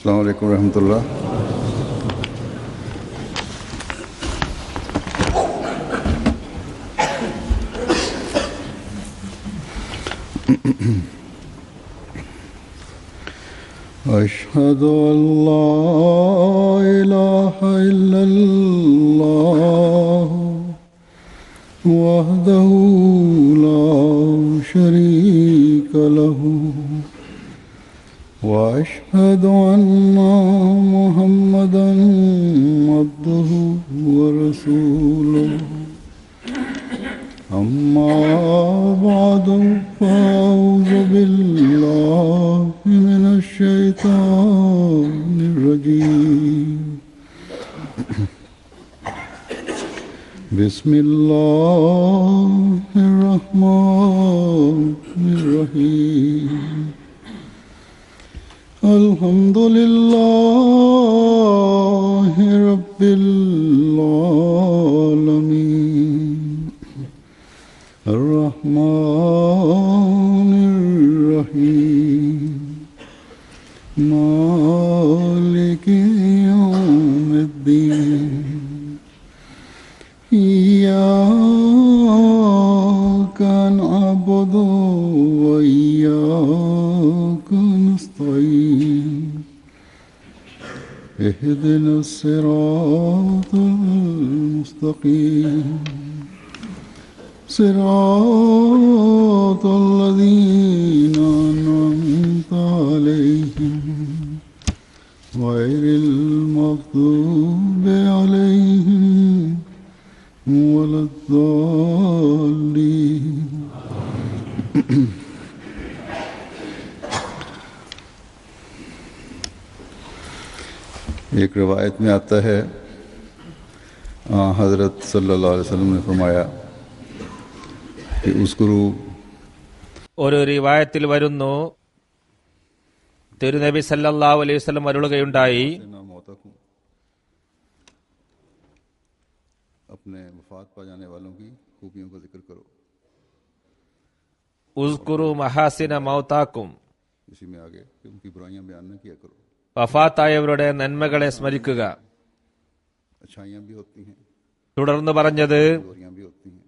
अस्सलामु अलैकुम रहमतुल्लाह। अशहदु अल्ला इलाहा इल्लल्लाह वहदहु ला शरीक लहु वअशहदु अन्ना मुहम्मदन अब्दुहु व रसूलुहु अम्मा बअदु फ़अऊज़ु बिल्लाहि मिनश शैतानिर रजीम। बिस्मिल्लाहिर रहमानिर रहीम। अल्हम्दुलिल्लाहि रब्बिल आलमीन अर्रहमानिर रहीम मालिकि यौमिद्दीन इय्याका नअबुदु व इय्याका नस्तईन इहदिनस सिरातल मुस्तकीम सिरातल लज़ीना अनअमता अलैहिम गैरिल मग़्दूबि अलैहिम वलद्दाल्लीन। एक रिवायत में आता है हज़रत सल्लल्लाहु अलैहि वसल्लम ने फरमाया कि उस्कुरू ഒരു റിവായത്തിൽ വരുന്നു, തിരുനബി സല്ലല്ലാഹു അലൈഹി വസല്ലം അരുളുകയുണ്ടായി, अपने वफात पा जाने वालों की खूबियों का जिक्र करो। ഉസ്കുറു മഹാസിന മൗതാക്കും, इसी में आगे कि उनकी बुराइयां बयान न किया करो। വഫാത്തായവരുടെ നന്മകളെ സ്മരിക്കുക. अच्छाइयां भी होती हैं, തുടർന്ന് പറഞ്ഞത് बुराइयां भी होती हैं।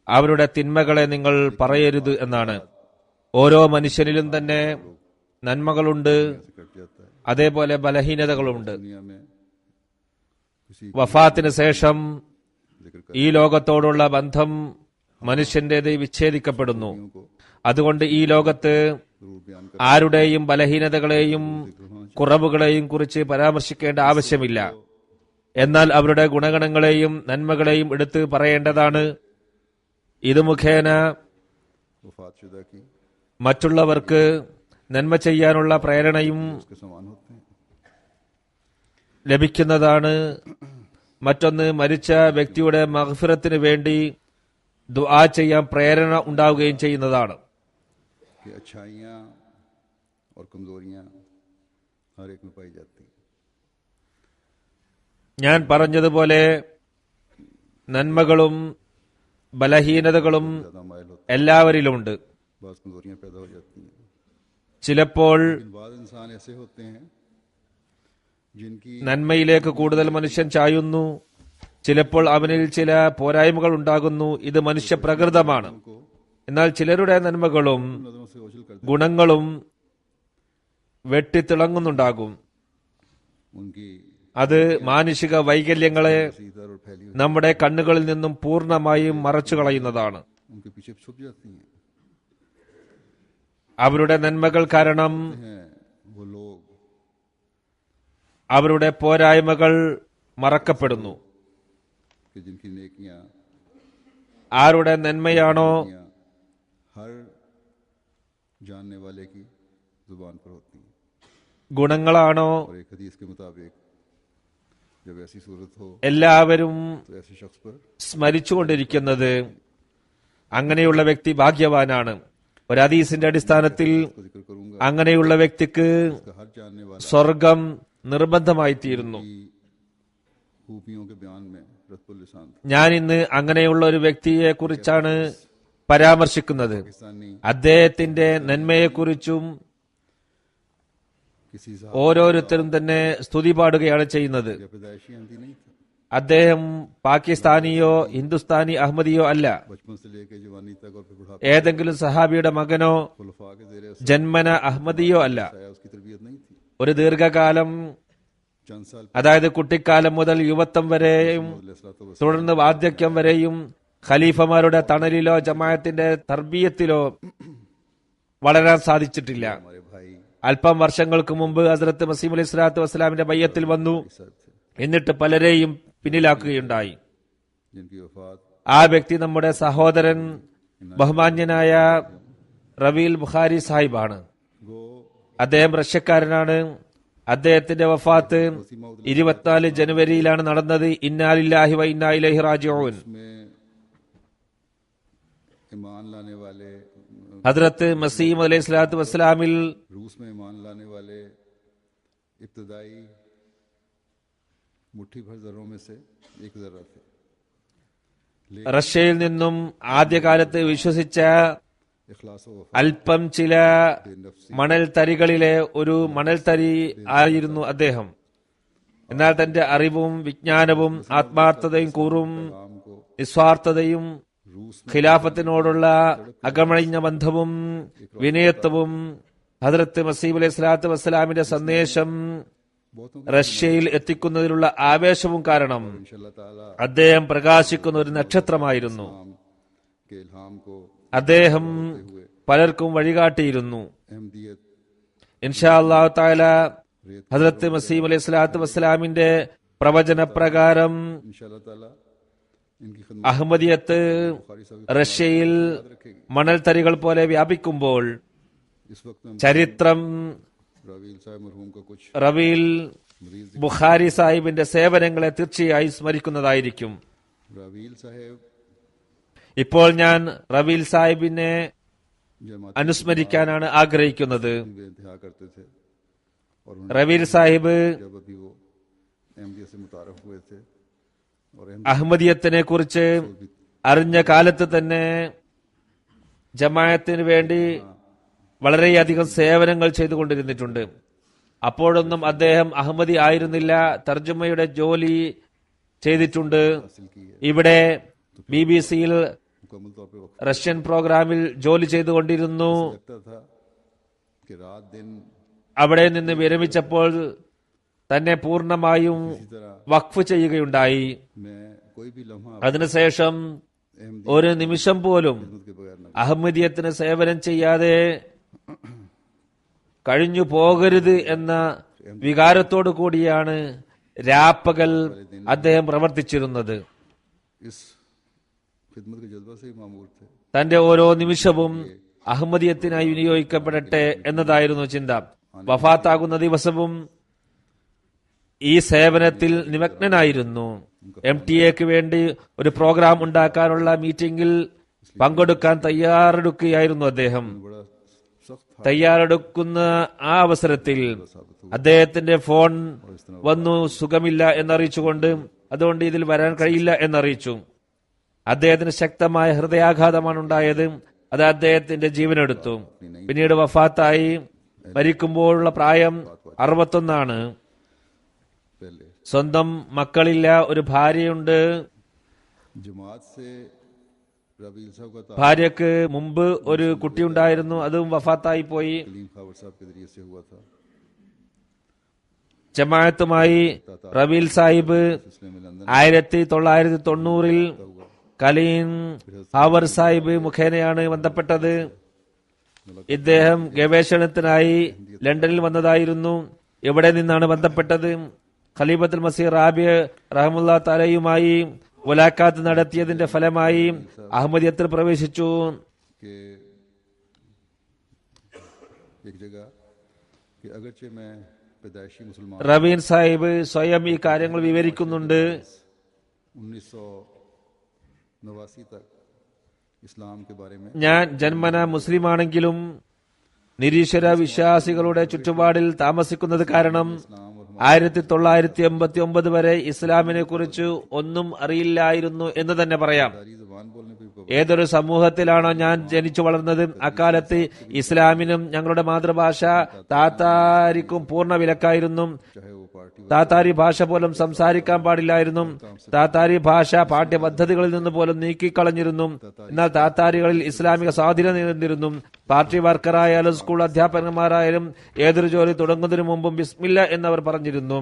അവരുടെ തിന്മകളെ നിങ്ങൾ പറയരുത് എന്നാണ്. ഓരോ മനുഷ്യനിലും തന്നെ നന്മകളുണ്ട്, कट जाता है അതേപോലെ ബലഹീനതകളുണ്ട്. दुनिया में किसी വഫാത്തിന് ശേഷം जिक्र ഈ ലോകത്തോടുള്ള ബന്ധം മനുഷ്യന്റേത് വിച്ഛേദിക്കപ്പെടുന്നു. അതുകൊണ്ട് ഈ ലോകത്ത് जरूर बयान कर ആരുടെയും ബലഹീനതകളെയും കുറവുകളെയും കുറിച്ച് പരാമർശിക്കേണ്ട ആവശ്യമില്ല. എന്നാൽ അവരുടെ ഗുണഗണങ്ങളെയും നന്മകളെയും എടുത്ത് പറയേണ്ടതാണ്. ഇത് മുഖേന वफात शुदा की മറ്റുള്ളവർക്ക് നന്മ ചെയ്യാനുള്ള പ്രേരണയും उसके समान होते हैं। ലഭിക്കുന്നതാണ്. മറ്റൊന്ന്, മരിച്ച വ്യക്തിയുടെ മഗ്ഫിറത്തിന് വേണ്ടി ദുആ ചെയ്യാൻ പ്രേരണ ഉണ്ടാവുകയും ചെയ്യുന്നതാണ്. कि अच्छाइयाँ और कमजोरियाँ हर एक में पाई जाती हैं। ഞാൻ പറഞ്ഞതുപോലെ നന്മകളും ബലഹീനതകളും ज़्यादा मायल होते എല്ലാവരിലുമുണ്ട്. हैं, बाज़ कमजोरियाँ पैदा हो जाती हैं। ചിലപ്പോൾ लेकिन बाज़ इंसान ऐसे होते हैं जिनकी നന്മയിലേക്ക് കൂടുതൽ മനുഷ്യൻ ചായുന്നു, ചിലപ്പോൾ അവനിൽ ചില പോരായ്മകൾ ഉണ്ടാകുന്നു. ഇത് മനുഷ്യ പ്രകൃതമാണ്. को എന്നാൽ ചിലരുടെ നന്മകളും नजरों से ओझल कर ഗുണങ്ങളും വെട്ടിത്തിളങ്ങുന്നുണ്ടാകും. उनकी അത് മാനുഷിക വൈകല്യങ്ങളെ सीधा और फैली हुई നമ്മുടെ കണ്ണുകളിൽ നിന്നും പൂർണ്ണമായും മറച്ചു കളയുന്നതാണ്. उनके पीछे छुप जाती हैं। അവരുടെ നന്മകൾ കാരണം हैं वो लोग അവരുടെ പോരായ്മകൾ മറക്കപ്പെടുന്നു. कि जिनकी नेकियां ആരുടെ നന്മയാണോ हर जानने वाले की जुबान पर होती हैं। ഗുണങ്ങളാണോ और एक हदीस के मुताबिक जब ऐसी सूरत हो എല്ലാവരും तो ऐसे शख्स पर സ്മരിച്ചുകൊണ്ടിരിക്കുന്നത്, അങ്ങനെയുള്ള വ്യക്തി ഭാഗ്യവാനാണ്. ഒരു ഹദീസിന്റെ അടിസ്ഥാനത്തിൽ उसको जिक्र करूंगा അങ്ങനെയുള്ള വ്യക്തിക്ക് उसका हर जानने वाला സ്വർഗം നിർബന്ധമായിത്തീരുന്നു. की खूबियों के बयान में रत्बुल लिसान था। ഞാൻ ഇന്ന് അങ്ങനെയുള്ള ഒരു വ്യക്തിയെ കുറിച്ചാണ് പരാമർശിക്കുന്നത്. पाकिस्तानी അദ്ദേഹത്തിന്റെ നന്മയെക്കുറിച്ചും किसी साहब ഓരോരുത്തരും തന്നെ സ്തുതി പാടുകയാണ് ചെയ്യുന്നത്. या पैदाइशी अहमदी नहीं था। അദ്ദേഹം പാകിസ്ഥാനിയോ ഹിന്ദുസ്ഥാനി അഹമ്മദിയോ അല്ല. बचपन से लेकर जवानी तक और फिर बुढ़ापे ഏതെങ്കിലും സഹാബിയുടെ മകനോ खुलफा के जेर ജന്മന അഹമ്മദിയോ അല്ല. साया उसकी तरबियत नहीं थी। ഒരു ദീർഘകാലം, चंद साल അതായത് കുട്ടിക്കാലം മുതൽ യുവത്വം വരെയും തുടർന്ന് വാർദ്ധക്യം വരെയും ഖലീഫമാരുടെ തണലിലോ ജമാഅത്തിന്റെ തർബീയത്തിലോ വളരാൻ സാധിച്ചിട്ടില്ല. हमारे भाई അല്പം വർഷങ്ങൾക്ക് മുമ്പ് ഹസ്രത്ത് മസീഹ് അലൈഹി സ്വലാത്തു വസ്സലാമിന്റെ ബയ്യത്തിൽ വന്നു. साहब थे എന്നിട്ട് പലരെയും പിന്നിലാക്കുകയുണ്ടായി. जिनकी वफात ആ വ്യക്തി നമ്മുടെ സഹോദരൻ ബഹുമാന്യനായ റബീൽ ബുഖാരി സാഹിബാണ്. गो അദ്ദേഹം റഷ്യക്കാരനാണ്. അദ്ദേഹത്തിന്റെ വഫാത്ത് 24 ജനുവരിയിലാണ് നടന്നത്. ഇന്നാലില്ലാഹി വ ഇന്നാ ഇലൈഹി റാജിഊൻ. में ईमान लाने वाले ഹദ്രത്ത് മസീഹ് അലൈഹി സ്വലാത്തു വസ്സലാമിൽ रूस में ईमान लाने वाले इब्तदाई मुट्ठी भर जर्रों में से एक जर्रा थे। റഷ്യയിൽ നിന്നും ആദ്യകാലത്ത് വിശ്വസിച്ച इखलास व वफा അല്പം ചില नफ्सी മണൽത്തരികളിലെ ഒരു മണൽത്തരി ആയിരുന്നു അദ്ദേഹം. എന്നാൽ തന്റെ അറിവും വിജ്ഞാനവും ആത്മാർത്ഥതയും കൂറും काम को നിസ്വാർത്ഥതയും रूस ഖിലാഫത്തിനോടുള്ള അകമഴിഞ്ഞ ബന്ധവും വിനയത്വവും ഹദ്രത്ത് മസീഹ് അലൈഹി സ്വലാത്തു വസ്സലാമിന്റെ സന്ദേശം बहुतों റഷ്യയിൽ എത്തിക്കുന്നതിലുള്ള ആവേശവും കാരണം इंशाअल्लाह ताला അദ്ദേഹം പ്രകാശിക്കുന്ന ഒരു നക്ഷത്രമായിരുന്നു. नाम के इल्हाम को അദ്ദേഹം പലർക്കും വഴികാട്ടിയിരുന്നു. अहमदियत ഇൻഷാ അല്ലാഹു തആല ഹദ്രത്ത് മസീഹ് അലൈഹി സ്വലാത്തു വസ്സലാമിന്റെ പ്രവചനപ്രകാരം इंशाअल्लाह ताला इनकी खिदमत അഹമ്മദിയത്ത് बुखारी साहब റഷ്യയിൽ रखेगी। മണൽത്തരികൾ പോലെ വ്യാപിക്കുമ്പോൾ इस वक्त हम ചരിത്രം रवील साहब मरहूम का कुछ റബീൽ मरीज ബുഖാരി സാഹിബിന്റെ സേവനങ്ങളെ തീർച്ചയായും സ്മരിക്കുന്നതായിരിക്കും. रवील साहब ഇപ്പോൾ ഞാൻ റബീൽ സാഹിബിനെ जमात അനുസ്മരിക്കാനാണ് ആഗ്രഹിക്കുന്നത്. बेइंतहा करते थे और റബീൽ സാഹിബ് जब अभी वो अहमदियत से मुतारफ हुए थे और അഹമ്മദിയത്തിനെ കുറിച്ച് അറിഞ്ഞ കാലത്ത് തന്നെ ജമാഅത്തിന് വേണ്ടി വളരെയധികം സേവനങ്ങൾ ചെയ്തുകൊണ്ടിരുന്നിട്ടുണ്ട്. അപ്പോഴൊന്നും അദ്ദേഹം അഹമ്മദി ആയിരുന്നില്ല. തർജുമയുടെ ജോലി ചെയ്തിട്ടുണ്ട്. हासिल की है ഇവിടെ BBC-യിൽ मुकम्मल तौर पर वक्त റഷ്യൻ പ്രോഗ്രാമിൽ ജോലി ചെയ്തുകൊണ്ടിരുന്നു. लगता था कि रात दिन അവിടെ നിന്ന് വിരമിച്ചപ്പോൾ തന്നെ പൂർണ്ണമായും इसी तरह വഖഫ് ചെയ്യുകയുണ്ടായി. मैं कोई भी लम्हा അതിനുശേഷം अहमदी ഒരു നിമിഷം പോലും खिदमत के बगैर न അഹമ്മദിയത്തിന് സേവനം ചെയ്യാതെ കഴിഞ്ഞു പോകരുത് എന്ന വികാരത്തോടു കൂടിയാണ് രാപ്പകൽ അദ്ദേഹം പ്രവർത്തിച്ചിരുന്നത്. इस खिदमत के जज्बा से ही मामूर थे। തന്റെ ഓരോ നിമിഷവും അഹമ്മദിയത്തിനായി വിനിയോഗിക്കപ്പെടട്ടെ എന്നതായിരുന്നു ചിന്ത. വഫാത്താകുന്ന ദിവസവും ഈ സേവനത്തിൽ നിമഗ്നനായിരുന്നു. MTA-ക്ക് വേണ്ടി ഒരു പ്രോഗ്രാം ഉണ്ടാക്കാനുള്ള മീറ്റിംഗിൽ പങ്കെടുക്കാൻ തയ്യാറെടുക്കുകയായിരുന്നു അദ്ദേഹം. बड़ा सख्त തയ്യാറെടുക്കുന്ന ആ അവസരത്തിൽ അദ്ദേഹത്തിന്റെ ഫോൺ വന്നു, സുഖമില്ല എന്നറിയിച്ചുകൊണ്ട്, അതുകൊണ്ട് ഇതിൽ വരാൻ കഴിയില്ല എന്നറിയിച്ചു. അദ്ദേഹത്തിന് ശക്തമായ ഹൃദയാഘാതമാണ് ഉണ്ടായത്. അത് അദ്ദേഹത്തിന്റെ ജീവനെടുത്തു. പിന്നീട് വഫാത്തായി. മരിക്കുമ്പോഴുള്ള പ്രായം 61. पहले സ്വന്തം മക്കളില്ല, ഒരു ഭാര്യയുണ്ട്. जमात से रवील साहब का ताल्लुक ഭാര്യക്ക് മുമ്പ് ഒരു കുട്ടിയുണ്ടായിരുന്നു, അതും വഫാത്തായി പോയി. कलीम खावर साहब के जरिए से हुआ था। ജമാഅത്തുമായി റബീൽ സാഹിബ് सिलसिले में लंदन 1990-ൽ കലീൻ ഹാവർ സാഹിബ് മുഖേനയാണ് ബന്ധപ്പെട്ടത്. ഇദ്ദേഹം ഗവേഷണത്തിനായി ലണ്ടനിൽ വന്നതായിരുന്നു. ഇവിടെ നിന്നാണ് ബന്ധപ്പെട്ടത്. ഖലീഫത്തുൽ മസീഹ് റാബി റഹ്മത്തുള്ളാഹി തആലയുമായി മുലാഖാത്ത് നടത്തിയതിന്റെ ഫലമായി അഹമ്മദിയത്തിൽ പ്രവേശിച്ചു. के एक जगह कि अगरचे मैं पैदाइशी मुसलमान റബീൻ സാഹിബ് സ്വയം ഈ കാര്യങ്ങൾ വിവരിക്കുന്നുണ്ട്. 1989 तक इस्लाम के बारे में ഞാൻ ജന്മന മുസ്ലിമാണെങ്കിലും നിരീശ്വര വിശ്വാസികളുടെ ചുറ്റുപാടിൽ താമസിക്കുന്നത് കാരണം इस्लाम और हमारे 1989 വരെ ഇസ്ലാമിനെ കുറിച്ച് ഒന്നും അറിയില്ലായിരുന്നു എന്ന് തന്നെ പറയാം. तारी जुबान बोलने पर भी ഏതൊരു സമൂഹത്തിലാണോ ഞാൻ ജനിച്ചു വളർന്നത്, അക്കാലത്ത് ഇസ്ലാമിനും ഞങ്ങളുടെ മാതൃഭാഷ താത്താരിക്കും പൂർണ്ണ വിലക്കായിരുന്നു. चाहे वो पार्टी താത്താരി ഭാഷ പോലും സംസാരിക്കാൻ പാടില്ലായിരുന്നു. താത്താരി ഭാഷ പാഠ്യപദ്ധതികളിൽ നിന്ന് പോലും നീക്കിക്കളഞ്ഞിരുന്നു. എന്നാൽ താത്താരികളിൽ ഇസ്ലാമിക സ്വാധീനം നിലനിന്നിരുന്നു. പാർട്ടി വർക്കറായാലും സ്കൂൾ അധ്യാപകന്മാരായാലും ഏതൊരു ജോലി തുടങ്ങുന്നതിനു മുമ്പും ബിസ്മില്ല എന്നവർ പറഞ്ഞിരുന്നു.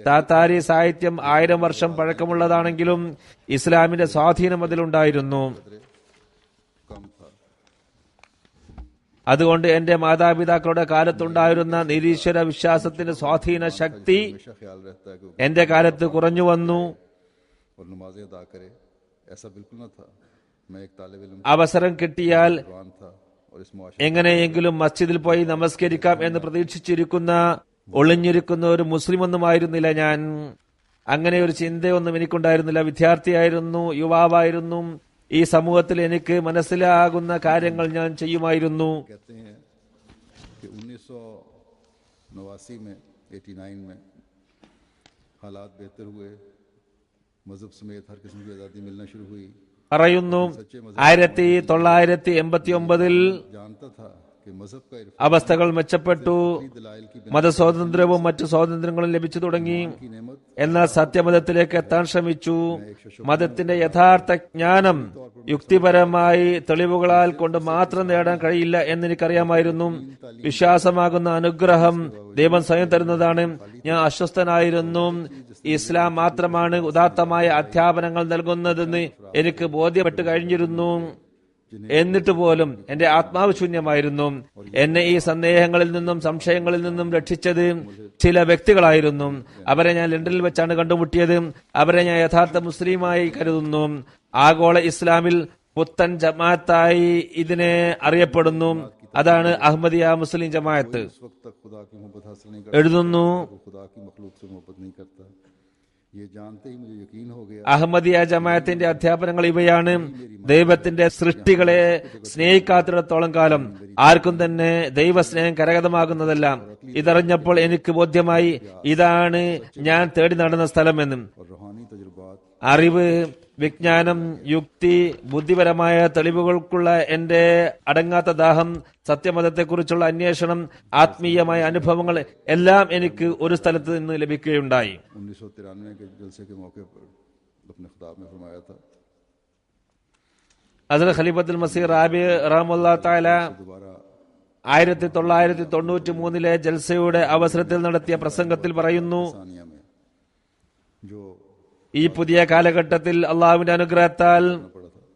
താത്താരി സാഹിത്യം 1000 വർഷം പഴക്കമുള്ളതാണെങ്കിലും ഇസ്ലാമിന്റെ സ്വാധീനം അതിലുണ്ടായിരുന്നു. कम था। അതുകൊണ്ട് എന്റെ മാതാപിതാക്കളുടെ കാലത്തുണ്ടായിരുന്ന നിരീശ്വര വിശ്വാസത്തിന്റെ സ്വാധീന ശക്തി हमेशा ख्याल रहता है कि वो എന്റെ കാലത്ത് കുറഞ്ഞു വന്നു. और नमाजें अदा करे, ऐसा बिल्कुल न था। मैं एक तालिब इल्म അവസരം കിട്ടിയാൽ जवान था और इस मुआशरे എങ്ങനെയെങ്കിലും മസ്ജിദിൽ പോയി നമസ്കരിക്കാം എന്ന് പ്രതീക്ഷിച്ചിരിക്കുന്ന ഒളിഞ്ഞിരിക്കുന്ന ഒരു മുസ്ലിം ഒന്നുമായിരുന്നില്ല ഞാൻ. അങ്ങനെ ഒരു ചിന്തയൊന്നും എനിക്കുണ്ടായിരുന്നില്ല. വിദ്യാർത്ഥിയായിരുന്നു, യുവാവായിരുന്നു. ഈ സമൂഹത്തിൽ എനിക്ക് മനസ്സിലാകുന്ന കാര്യങ്ങൾ ഞാൻ ചെയ്യുമായിരുന്നു. कहते हैं कि 1989 में 89 में हालात बेहतर हुए, मजहब समेत हर किस्म की आज़ादी मिलना शुरू हुई। പറയുന്നു 1989 जानता था कि मजहब का इरफान അവസ്ഥകൾ മെച്ചപ്പെട്ടു. दलाइल की മതസ്വാതന്ത്ര്യവും മറ്റു സ്വാതന്ത്ര്യങ്ങളും ലഭിച്ചു തുടങ്ങി. की नेमत എന്നാൽ സത്യമതത്തിലേക്ക് എത്താൻ ശ്രമിച്ചു. മതത്തിന്റെ യഥാർത്ഥ ജ്ഞാനം യുക്തിപരമായി തെളിവുകളാൽ കൊണ്ട് മാത്രം നേടാൻ കഴിയില്ല എന്നെനിക്കറിയാമായിരുന്നു. വിശ്വാസമാകുന്ന അനുഗ്രഹം ദൈവം സ്വയം തരുന്നതാണ്. ഞാൻ അസ്വസ്ഥനായിരുന്നു. ഇസ്ലാം മാത്രമാണ് ഉദാത്തമായ അധ്യാപനങ്ങൾ നൽകുന്നതെന്ന് എനിക്ക് ബോധ്യപ്പെട്ടു കഴിഞ്ഞിരുന്നു. എന്നിട്ട് പോലും എന്റെ ആത്മാവ് ശൂന്യമായിരുന്നു. എന്നെ ഈ സന്ദേഹങ്ങളിൽ നിന്നും സംശയങ്ങളിൽ നിന്നും രക്ഷിച്ചത് ചില വ്യക്തികളായിരുന്നു. അവരെ ഞാൻ ലണ്ടനിൽ വെച്ചാണ് കണ്ടുമുട്ടിയത്. അവരെ ഞാൻ യഥാർത്ഥ മുസ്ലിമായി കരുതുന്നു. ആഗോള ഇസ്ലാമിൽ പുത്തൻ ജമാഅത്തായി ഇതിനെ അറിയപ്പെടുന്നു. അതാണ് അഹമ്മദിയ മുസ്ലിം ജമാഅത്ത്. उस वक्त तक खुदा की मोहब्बत हासिल नहीं कर എഴുതുന്നു, वो खुदा की मखलूक से मोहब्बत नहीं करता। ये जानते ही मुझे यकीन हो गया അഹമ്മദിയ ജമാഅത്തിന്റെ അധ്യാപനങ്ങൾ ഇവയാണ്. ദൈവത്തിന്റെ സൃഷ്ടികളെ സ്നേഹിക്കാത്തിടത്തോളം കാലം ആർക്കും തന്നെ ദൈവസ്നേഹം കരഗതമാകുന്നതല്ല. ഇതറിഞ്ഞപ്പോൾ എനിക്ക് ബോധ്യമായി ഇതാണ് ഞാൻ തേടി നടന്ന സ്ഥലമെന്നും. और रूहानी तजुर्बात അറിവ്, വിജ്ഞാനം, യുക്തി, ബുദ്ധിപരമായ തെളിവുകൾക്കുള്ള എന്റെ അടങ്ങാത്ത ദാഹം, സത്യമതത്തെക്കുറിച്ചുള്ള അന്വേഷണം, ആത്മീയമായ അനുഭവങ്ങൾ എല്ലാം എനിക്ക് ഒരു സ്ഥലത്ത് നിന്ന് ലഭിക്കുകയുണ്ടായി. 1993 के जलसे के मौके पर अपने खिताब में फरमाया था, ഹസ്രത്ത് ഖലീഫത്തുൽ മസീഹ് റാബി റഹ്മത്തുള്ളാഹി തആല दोबारा 1993 ജൽസയുടെ അവസരത്തിൽ നടത്തിയ പ്രസംഗത്തിൽ പറയുന്നു, सानिया में जो ഈ പുതിയ കാലഘട്ടത്തിൽ അള്ളാഹുവിന്റെ അനുഗ്രഹത്താൽ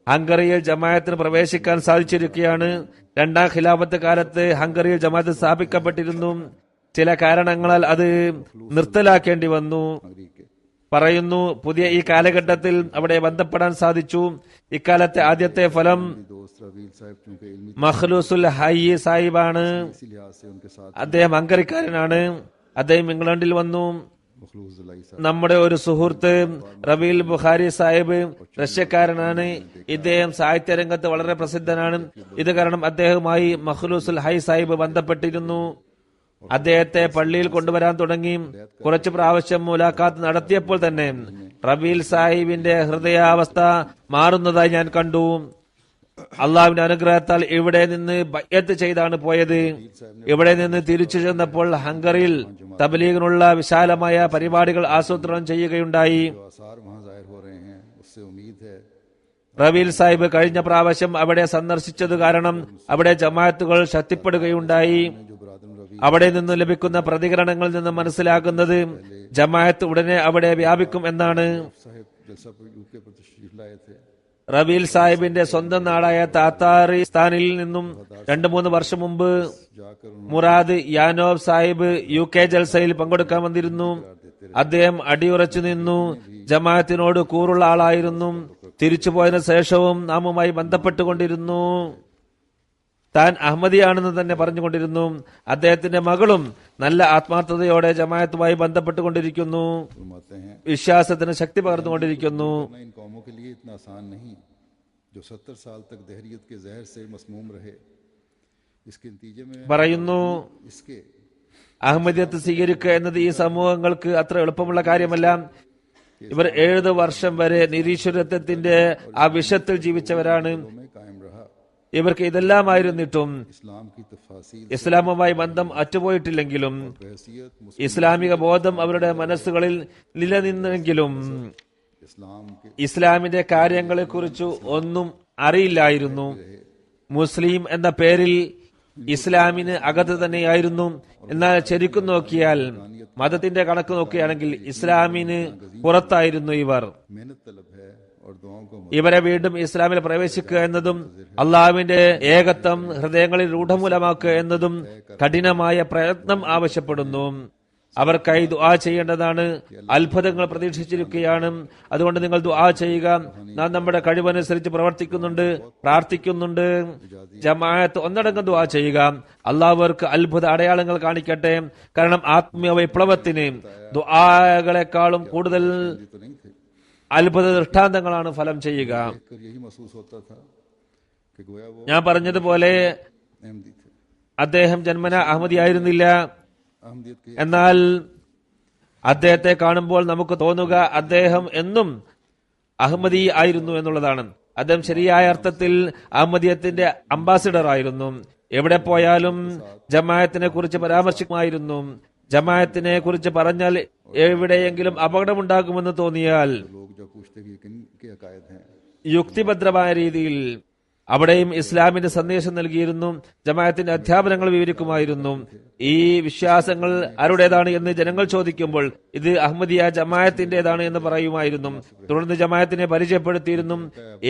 ഹംഗറിയിൽ ജമാഅത്തിന് പ്രവേശിക്കാൻ സാധിച്ചിരിക്കുകയാണ്. രണ്ടാം ഖിലാഫത്ത് കാലത്ത് ഹംഗറിയിൽ ജമാഅത്ത് സ്ഥാപിക്കപ്പെട്ടിരുന്നു. ചില കാരണങ്ങളാൽ അത് നിർത്തലാക്കേണ്ടി വന്നു. हंगरी के പറയുന്നു, പുതിയ ഈ കാലഘട്ടത്തിൽ അവിടെ ബന്ധപ്പെടാൻ സാധിച്ചു. ഇക്കാലത്തെ ആദ്യത്തെ ഫലം दोस्त रवील साहब चूंकि इल्मी മഖ്ലൂസുൽ ഹയ്യി സാഹിബാണ്. इसी लिहाज से उनके साथ അദ്ദേഹം ഹംഗറിക്കാരനാണ്. അദ്ദേഹം ഇംഗ്ലണ്ടിൽ വന്നു. मखलूस जलाई साहब നമ്മുടെ ഒരു സുഹൃത്ത് റബീൽ ബുഖാരി സാഹിബ് റഷ്യക്കാരനാണ്. ഇദ്ദേഹം സാഹിത്യരംഗത്ത് വളരെ പ്രസിദ്ധനാണ്. ഇത് കാരണം അദ്ദേഹവുമായി മഖ്ലൂസുൽ ഹൈ സാഹിബ് ബന്ധപ്പെട്ടിരുന്നു. അദ്ദേഹത്തെ പള്ളിയിൽ കൊണ്ടുവരാൻ തുടങ്ങി. കുറച്ചു പ്രാവശ്യം മുലാഖാത്ത് നടത്തിയപ്പോൾ തന്നെ റബീൽ സാഹിബിന്റെ ഹൃദയാവസ്ഥ മാറുന്നതായി ഞാൻ കണ്ടു. അള്ളാഹുവിന്റെ അനുഗ്രഹത്താൽ ഇവിടെ നിന്ന് ബയ്യത്ത് ചെയ്താണ് പോയത്. ഇവിടെ നിന്ന് തിരിച്ചു ചെന്നപ്പോൾ ഹംഗറിയിൽ തബ്ലീഗിനുള്ള വിശാലമായ പരിപാടികൾ ആസൂത്രണം ചെയ്യുകയുണ്ടായി. जो आसार वहाँ जाहिर हो रहे हैं उससे उम्मीद है റബീൽ സാഹിബ് കഴിഞ്ഞ പ്രാവശ്യം അവിടെ സന്ദർശിച്ചത് കാരണം അവിടെ ജമാഅത്തുകൾ ശക്തിപ്പെടുകയുണ്ടായി. जो बरादर रवी അവിടെ നിന്ന് ലഭിക്കുന്ന പ്രതികരണങ്ങളിൽ നിന്ന് മനസ്സിലാക്കുന്നത് ജമാഅത്ത് ഉടനെ അവിടെ വ്യാപിക്കും എന്നാണ്. साहब जलसा पर यूके पर तशरीफ लाए थे। റബീൽ സാഹിബിന്റെ സ്വന്തം നാടായ താത്താറിസ്ഥാനിൽ നിന്നും 2-3 വർഷം മുമ്പ് जाकर മുറാദ് യാനോബ് സാഹിബ് UK ജൽസയിൽ പങ്കെടുക്കാൻ വന്നിരുന്നു. അദ്ദേഹം അടിയുറച്ചു നിന്നു. ജമാഅത്തിനോട് കൂറുള്ള ആളായിരുന്നു. തിരിച്ചുപോയതിനു ശേഷവും നാമുമായി ബന്ധപ്പെട്ടുകൊണ്ടിരുന്നു. താൻ അഹമ്മദിയാണെന്ന് തന്നെ പറഞ്ഞുകൊണ്ടിരുന്നു. അദ്ദേഹത്തിന്റെ മകളും നല്ല ആത്മാർത്ഥതയോടെ ജമാഅത്തുമായി ബന്ധപ്പെട്ടുകൊണ്ടിരിക്കുന്നു. फरमाते हैं വിശ്വാസത്തിന് ശക്തി പകർന്നുകൊണ്ടിരിക്കുന്നു. करना इन कौमों के लिए इतना आसान नहीं जो 70 साल तक दहरियत के जहर से मसमूम रहे। इसके नतीजे में പറയുന്നു, इसके അഹമ്മദിയത്ത് സ്വീകരിക്കുക എന്നത് ഈ സമൂഹങ്ങൾക്ക് അത്ര എളുപ്പമുള്ള കാര്യമല്ല. ഇവർ 7 വർഷം വരെ നിരീശ്വരത്വത്തിന്റെ ആ വിഷത്തിൽ ജീവിച്ചവരാണ്. में कायम रहा। ഇവർക്ക് ഇതെല്ലാമായിരുന്നിട്ടും इस्लाम की तफासील ഇസ്ലാമുമായി ബന്ധം അറ്റുപോയിട്ടില്ലെങ്കിലും हैसियत ഇസ്ലാമിക ബോധം അവരുടെ മനസ്സുകളിൽ നിലനിന്നെങ്കിലും इस्लाम के ഇസ്ലാമിന്റെ കാര്യങ്ങളെക്കുറിച്ച് ഒന്നും അറിയില്ലായിരുന്നു. മുസ്ലിം എന്ന പേരിൽ ഇസ്ലാമിന് അകത്ത് തന്നെയായിരുന്നു. എന്നാൽ ശരിക്കും നോക്കിയാൽ മതത്തിന്റെ കണക്ക് നോക്കുകയാണെങ്കിൽ ഇസ്ലാമിന് പുറത്തായിരുന്നു ഇവർ. मेहनत तलब है और दुआओं को ഇവരെ വീണ്ടും ഇസ്ലാമിൽ പ്രവേശിക്കുക എന്നതും അള്ളാഹുവിന്റെ ഏകത്വം ഹൃദയങ്ങളിൽ രൂഢമൂലമാക്കുക എന്നതും കഠിനമായ പ്രയത്നം ആവശ്യപ്പെടുന്നു. അവർക്കായി ദുആ ചെയ്യേണ്ടതാണ്. അത്ഭുതങ്ങൾ പ്രതീക്ഷിച്ചിരിക്കുകയാണ്. അതുകൊണ്ട് നിങ്ങൾ ദുആ ചെയ്യുക. നാം നമ്മുടെ കഴിവനുസരിച്ച് പ്രവർത്തിക്കുന്നുണ്ട്, പ്രാർത്ഥിക്കുന്നുണ്ട്. ജമാഅത്ത് ഒന്നടങ്കം ദുആ ചെയ്യുക. അള്ളാഹുവർക്ക് അത്ഭുത അടയാളങ്ങൾ കാണിക്കട്ടെ. കാരണം ആത്മീയ വിപ്ലവത്തിന് ദുആകളെക്കാളും കൂടുതൽ तो नहीं थे। അത്ഭുത ദൃഷ്ടാന്തങ്ങളാണ് ഫലം ചെയ്യുക. देखकर यही महसूस होता था कि गोया वो ഞാൻ പറഞ്ഞതുപോലെ अहमदी थे। അദ്ദേഹം ജന്മന അഹമ്മദിയായിരുന്നില്ല. अहमदियत के എന്നാൽ അദ്ദേഹത്തെ കാണുമ്പോൾ നമുക്ക് തോന്നുക അദ്ദേഹം എന്നും അഹമ്മദി ആയിരുന്നു എന്നുള്ളതാണ്. അദ്ദേഹം ശരിയായ അർത്ഥത്തിൽ അഹമ്മദിയത്തിന്റെ അംബാസിഡർ ആയിരുന്നു. എവിടെ പോയാലും ജമാഅത്തിനെ കുറിച്ച് പരാമർശിക്കുമായിരുന്നു. ജമാഅത്തിനെ കുറിച്ച് പറഞ്ഞാൽ എവിടെയെങ്കിലും അപകടമുണ്ടാകുമെന്ന് തോന്നിയാൽ लोग जो पूछते कि ये किन के अकायद हैं, യുക്തിഭദ്രമായ രീതിയിൽ അവിടെയും ഇസ്ലാമിന്റെ സന്ദേശം നൽകിയിരുന്നു. ജമാഅത്തിന്റെ അധ്യാപനങ്ങൾ വിവരിക്കുമായിരുന്നു. ഈ വിശ്വാസങ്ങൾ ആരുടേതാണ് എന്ന് ജനങ്ങൾ ചോദിക്കുമ്പോൾ ഇത് അഹമ്മദിയ ജമാഅത്തിന്റേതാണ് എന്ന് പറയുമായിരുന്നു. തുടർന്ന് ജമാഅത്തിനെ പരിചയപ്പെടുത്തിയിരുന്നു.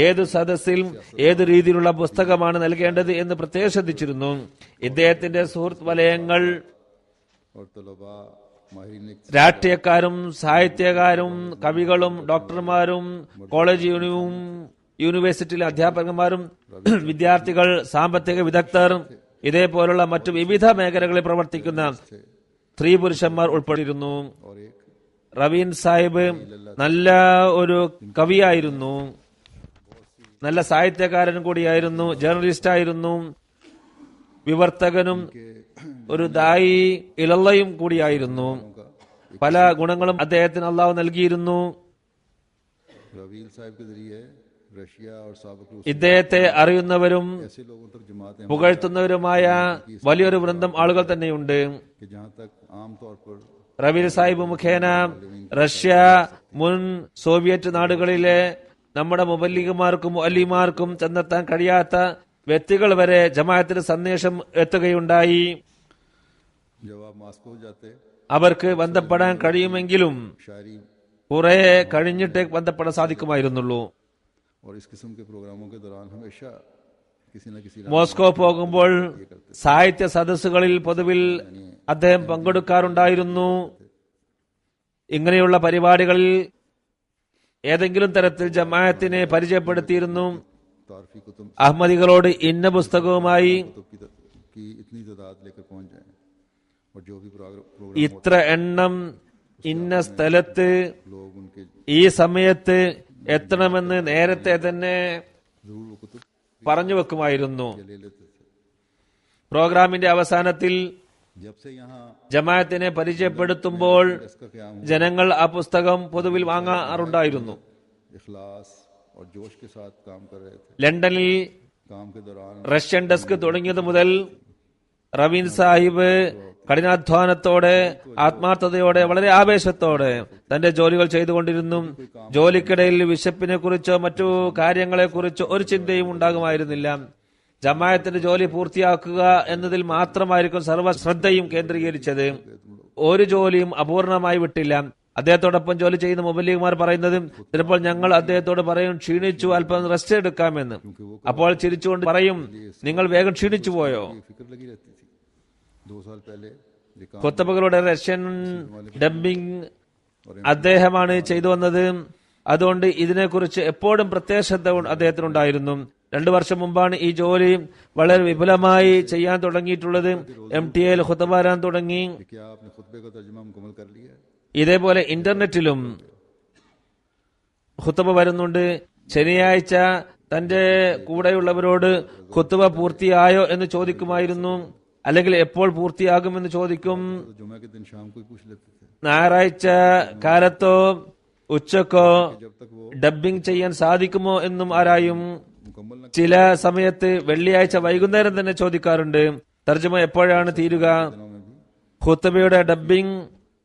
ഏത് സദസ്സിൽ ഏത് രീതിയിലുള്ള പുസ്തകമാണ് നൽകേണ്ടത് എന്ന് പ്രത്യേകം ശ്രദ്ധിച്ചിരുന്നു. ഇദ്ദേഹത്തിന്റെ സുഹൃത്ത് വലയങ്ങൾ और तलबा माहिरीन രാഷ്ട്രീയക്കാരും സാഹിത്യകാരും കവികളും ഡോക്ടർമാരും കോളേജ് യൂണിവേഴ്സിറ്റിയിലെ അധ്യാപകന്മാരും വിദ്യാർത്ഥികൾ, സാമ്പത്തിക വിദഗ്ധർ, ഇതേപോലുള്ള മറ്റു വിവിധ മേഖലകളിൽ പ്രവർത്തിക്കുന്ന സ്ത്രീ പുരുഷന്മാർ ഉൾപ്പെട്ടിരുന്നു. और एक റവീൻ സാഹിബ് നല്ല ഒരു കവിയായിരുന്നു, നല്ല സാഹിത്യകാരനും കൂടിയായിരുന്നു, ജേർണലിസ്റ്റ് ആയിരുന്നു, വിവർത്തകനും ഒരു ദായി ഇലള്ളയും കൂടിയായിരുന്നു. പല ഗുണങ്ങളും അദ്ദേഹത്തിന് അള്ളാഹു നൽകിയിരുന്നു. रवील साहब के जरिए रशिया और साबिक रूस ഇദ്ദേഹത്തെ അറിയുന്നവരും ऐसे लोगों तक जमातें പുകഴ്ത്തുന്നവരുമായ വലിയൊരു വൃന്ദം ആളുകൾ തന്നെയുണ്ട്. कि जहां तक आम तौर पर റവീൽ സാഹിബ് മുഖേന റഷ്യ, മുൻ സോവിയറ്റ് നാടുകളിലെ നമ്മുടെ മുബല്ലിഗുമാർക്കും മുഅല്ലിമാർക്കും ചെന്നെത്താൻ കഴിയാത്ത വ്യക്തികൾ വരെ ജമാഅത്തിന്റെ സന്ദേശം എത്തുകയുണ്ടായി. जब आप मास्को जाते അവർക്ക് ബന്ധപ്പെടാൻ കഴിയുമെങ്കിലും शायरी കുറെ കഴിഞ്ഞിട്ടേ ബന്ധപ്പെടാൻ സാധിക്കുമായിരുന്നുള്ളൂ. और इस किस्म के प्रोग्रामों के दौरान हमेशा किसी न किसी മോസ്കോ പോകുമ്പോൾ സാഹിത്യ സദസ്സുകളിൽ പൊതുവിൽ അദ്ദേഹം പങ്കെടുക്കാറുണ്ടായിരുന്നു. ഇങ്ങനെയുള്ള പരിപാടികളിൽ ഏതെങ്കിലും തരത്തിൽ ജമാഅത്തിനെ പരിചയപ്പെടുത്തിയിരുന്നു. तारफी कुतुब അഹമ്മദികളോട് ഇന്ന പുസ്തകവുമായി की इतनी तादाद लेकर पहुंच जाएं और जो भी प्रोग्राम ഇത്ര എണ്ണം ഇന്ന സ്ഥലത്ത് लोग उनके ഈ സമയത്ത് എത്തണമെന്ന് നേരത്തെ തന്നെ जरूर वो कुतुब പറഞ്ഞു വെക്കുമായിരുന്നു. ले लेते थे। പ്രോഗ്രാമിന്റെ അവസാനത്തിൽ जब से यहाँ ജമാഅത്തിനെ പരിചയപ്പെടുത്തുമ്പോൾ इसका क्या ജനങ്ങൾ ആ പുസ്തകം പൊതുവിൽ വാങ്ങാറുണ്ടായിരുന്നു. इखलास और जोश के साथ काम कर रहे थे। ലണ്ടനിൽ काम के दौरान റഷ്യൻ ഡെസ്ക് തുടങ്ങിയത് മുതൽ റവീൻ സാഹിബ് കഠിനാധ്വാനത്തോടെ, ആത്മാർത്ഥതയോടെ, വളരെ ആവേശത്തോടെ തന്റെ ജോലികൾ ചെയ്തുകൊണ്ടിരുന്നു. ജോലിക്കിടയിൽ വിശപ്പിനെ കുറിച്ചോ മറ്റു കാര്യങ്ങളെ കുറിച്ചോ ഒരു ചിന്തയും ഉണ്ടാകുമായിരുന്നില്ല. ജമാഅത്തിന്റെ ജോലി പൂർത്തിയാക്കുക എന്നതിൽ മാത്രമായിരിക്കും സർവ്വശ്രദ്ധയും കേന്ദ്രീകരിച്ചത്. ഒരു ജോലിയും അപൂർണമായി വിട്ടില്ല. അദ്ദേഹത്തോടൊപ്പം ജോലി ചെയ്യുന്ന മുബല്ലിഗ്മാർ പറയുന്നത് ചിലപ്പോൾ ഞങ്ങൾ അദ്ദേഹത്തോട് പറയും ക്ഷീണിച്ചു, അല്പം റെസ്റ്റ് എടുക്കാമെന്ന്. അപ്പോൾ ചിരിച്ചുകൊണ്ട് പറയും, നിങ്ങൾ വേഗം ക്ഷീണിച്ചു പോയോ? ये फिक्र लगी रहती थी। 2 साल पहले ये काम കുത്തബകളുടെ റഷ്യൻ ഡബിംഗ് അദ്ദേഹമാണ് ചെയ്തു വന്നത്. അതുകൊണ്ട് ഇതിനെക്കുറിച്ച് എപ്പോഴും പ്രത്യേക ശ്രദ്ധ അദ്ദേഹത്തിനുണ്ടായിരുന്നു. 2 വർഷം മുമ്പാണ് ഈ ജോലി വളരെ വിപുലമായി ചെയ്യാൻ തുടങ്ങിയിട്ടുള്ളത്. MTA ഖുത്ബ വരാൻ തുടങ്ങി. कि क्या आपने खुतबे का तर्जुमा मुकम्मल कर लिया है? ഇതേപോലെ ഇന്റർനെറ്റിലും ഖുത്ബ വരുന്നുണ്ട്. ശനിയാഴ്ച തന്റെ കൂടെയുള്ളവരോട് ഖുത്ബ പൂർത്തിയായോ എന്ന് ചോദിക്കുമായിരുന്നു. അല്ലെങ്കിൽ എപ്പോൾ പൂർത്തിയാകുമെന്ന് ചോദിക്കും. तो जुमे के दिन शाम को ही पूछ लेते थे ഞായറാഴ്ച കാലത്തോ ഉച്ചക്കോ जब तक वो ഡബ്ബിംഗ് ചെയ്യാൻ സാധിക്കുമോ എന്നും ആരായും. मुकम्मल न ചില സമയത്ത് വെള്ളിയാഴ്ച വൈകുന്നേരം തന്നെ ചോദിക്കാറുണ്ട് തർജ്ജമ എപ്പോഴാണ് തീരുക. दिनों में भी ഖുത്ബയുടെ ഡബ്ബിംഗ്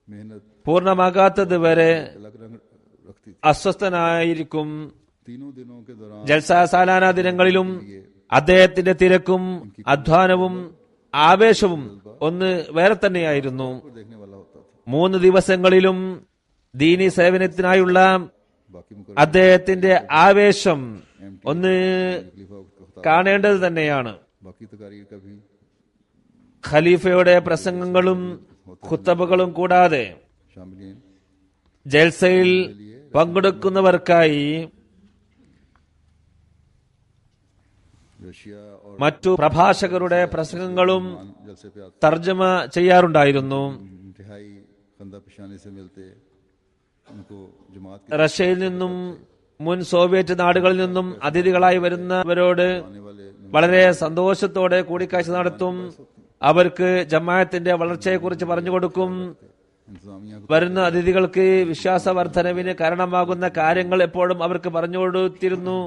मेहनत പൂർണ്ണമാകാത്തത് വരെ अलग रंग रखती थी. അസ്വസ്ഥനായിരിക്കും. तीनों दिनों के दौरान ജൽസ സാലാന ദിനങ്ങളിലും അദ്ദേഹത്തിന്റെ തിരക്കും അധ്വാനവും ആവേശവും ഒന്ന് വേറെ തന്നെയായിരുന്നു. को देखने वाला होता था. 3 ദിവസങ്ങളിലും ദീനി സേവനത്തിനായുള്ള बाकी मुकर्रम അദ്ദേഹത്തിന്റെ ആവേശം ഒന്ന് खलीफा को खिताब കാണേണ്ടത് തന്നെയാണ്. बाकी तकारीर का भी ഖലീഫയുടെ പ്രസംഗങ്ങളും ഖുത്തബകളും കൂടാതെ शामिल ജൽസയിൽ പങ്കെടുക്കുന്നവർക്കായി रशिया और മറ്റു പ്രഭാഷകരുടെ പ്രസംഗങ്ങളും जलसे पे आते തർജ്ജമ ചെയ്യാറുണ്ടായിരുന്നു. इंतहाई खंदा पेशानी से मिलते उनको जमात के റഷ്യയിൽ നിന്നും മുൻ സോവിയറ്റ് നാടുകളിൽ നിന്നും അതിഥികളായി വരുന്നവരോട് आने वाले വളരെ സന്തോഷത്തോടെ കൂടിക്കാഴ്ച നടത്തും. അവർക്ക് ജമാഅത്തിന്റെ വളർച്ചയെക്കുറിച്ച് പറഞ്ഞു കൊടുക്കും. इंतजामिया को വരുന്ന അതിഥികൾക്ക് വിശ്വാസവർദ്ധനവിന് കാരണമാകുന്ന കാര്യങ്ങൾ എപ്പോഴും അവർക്ക് പറഞ്ഞു കൊടുത്തിരുന്നു.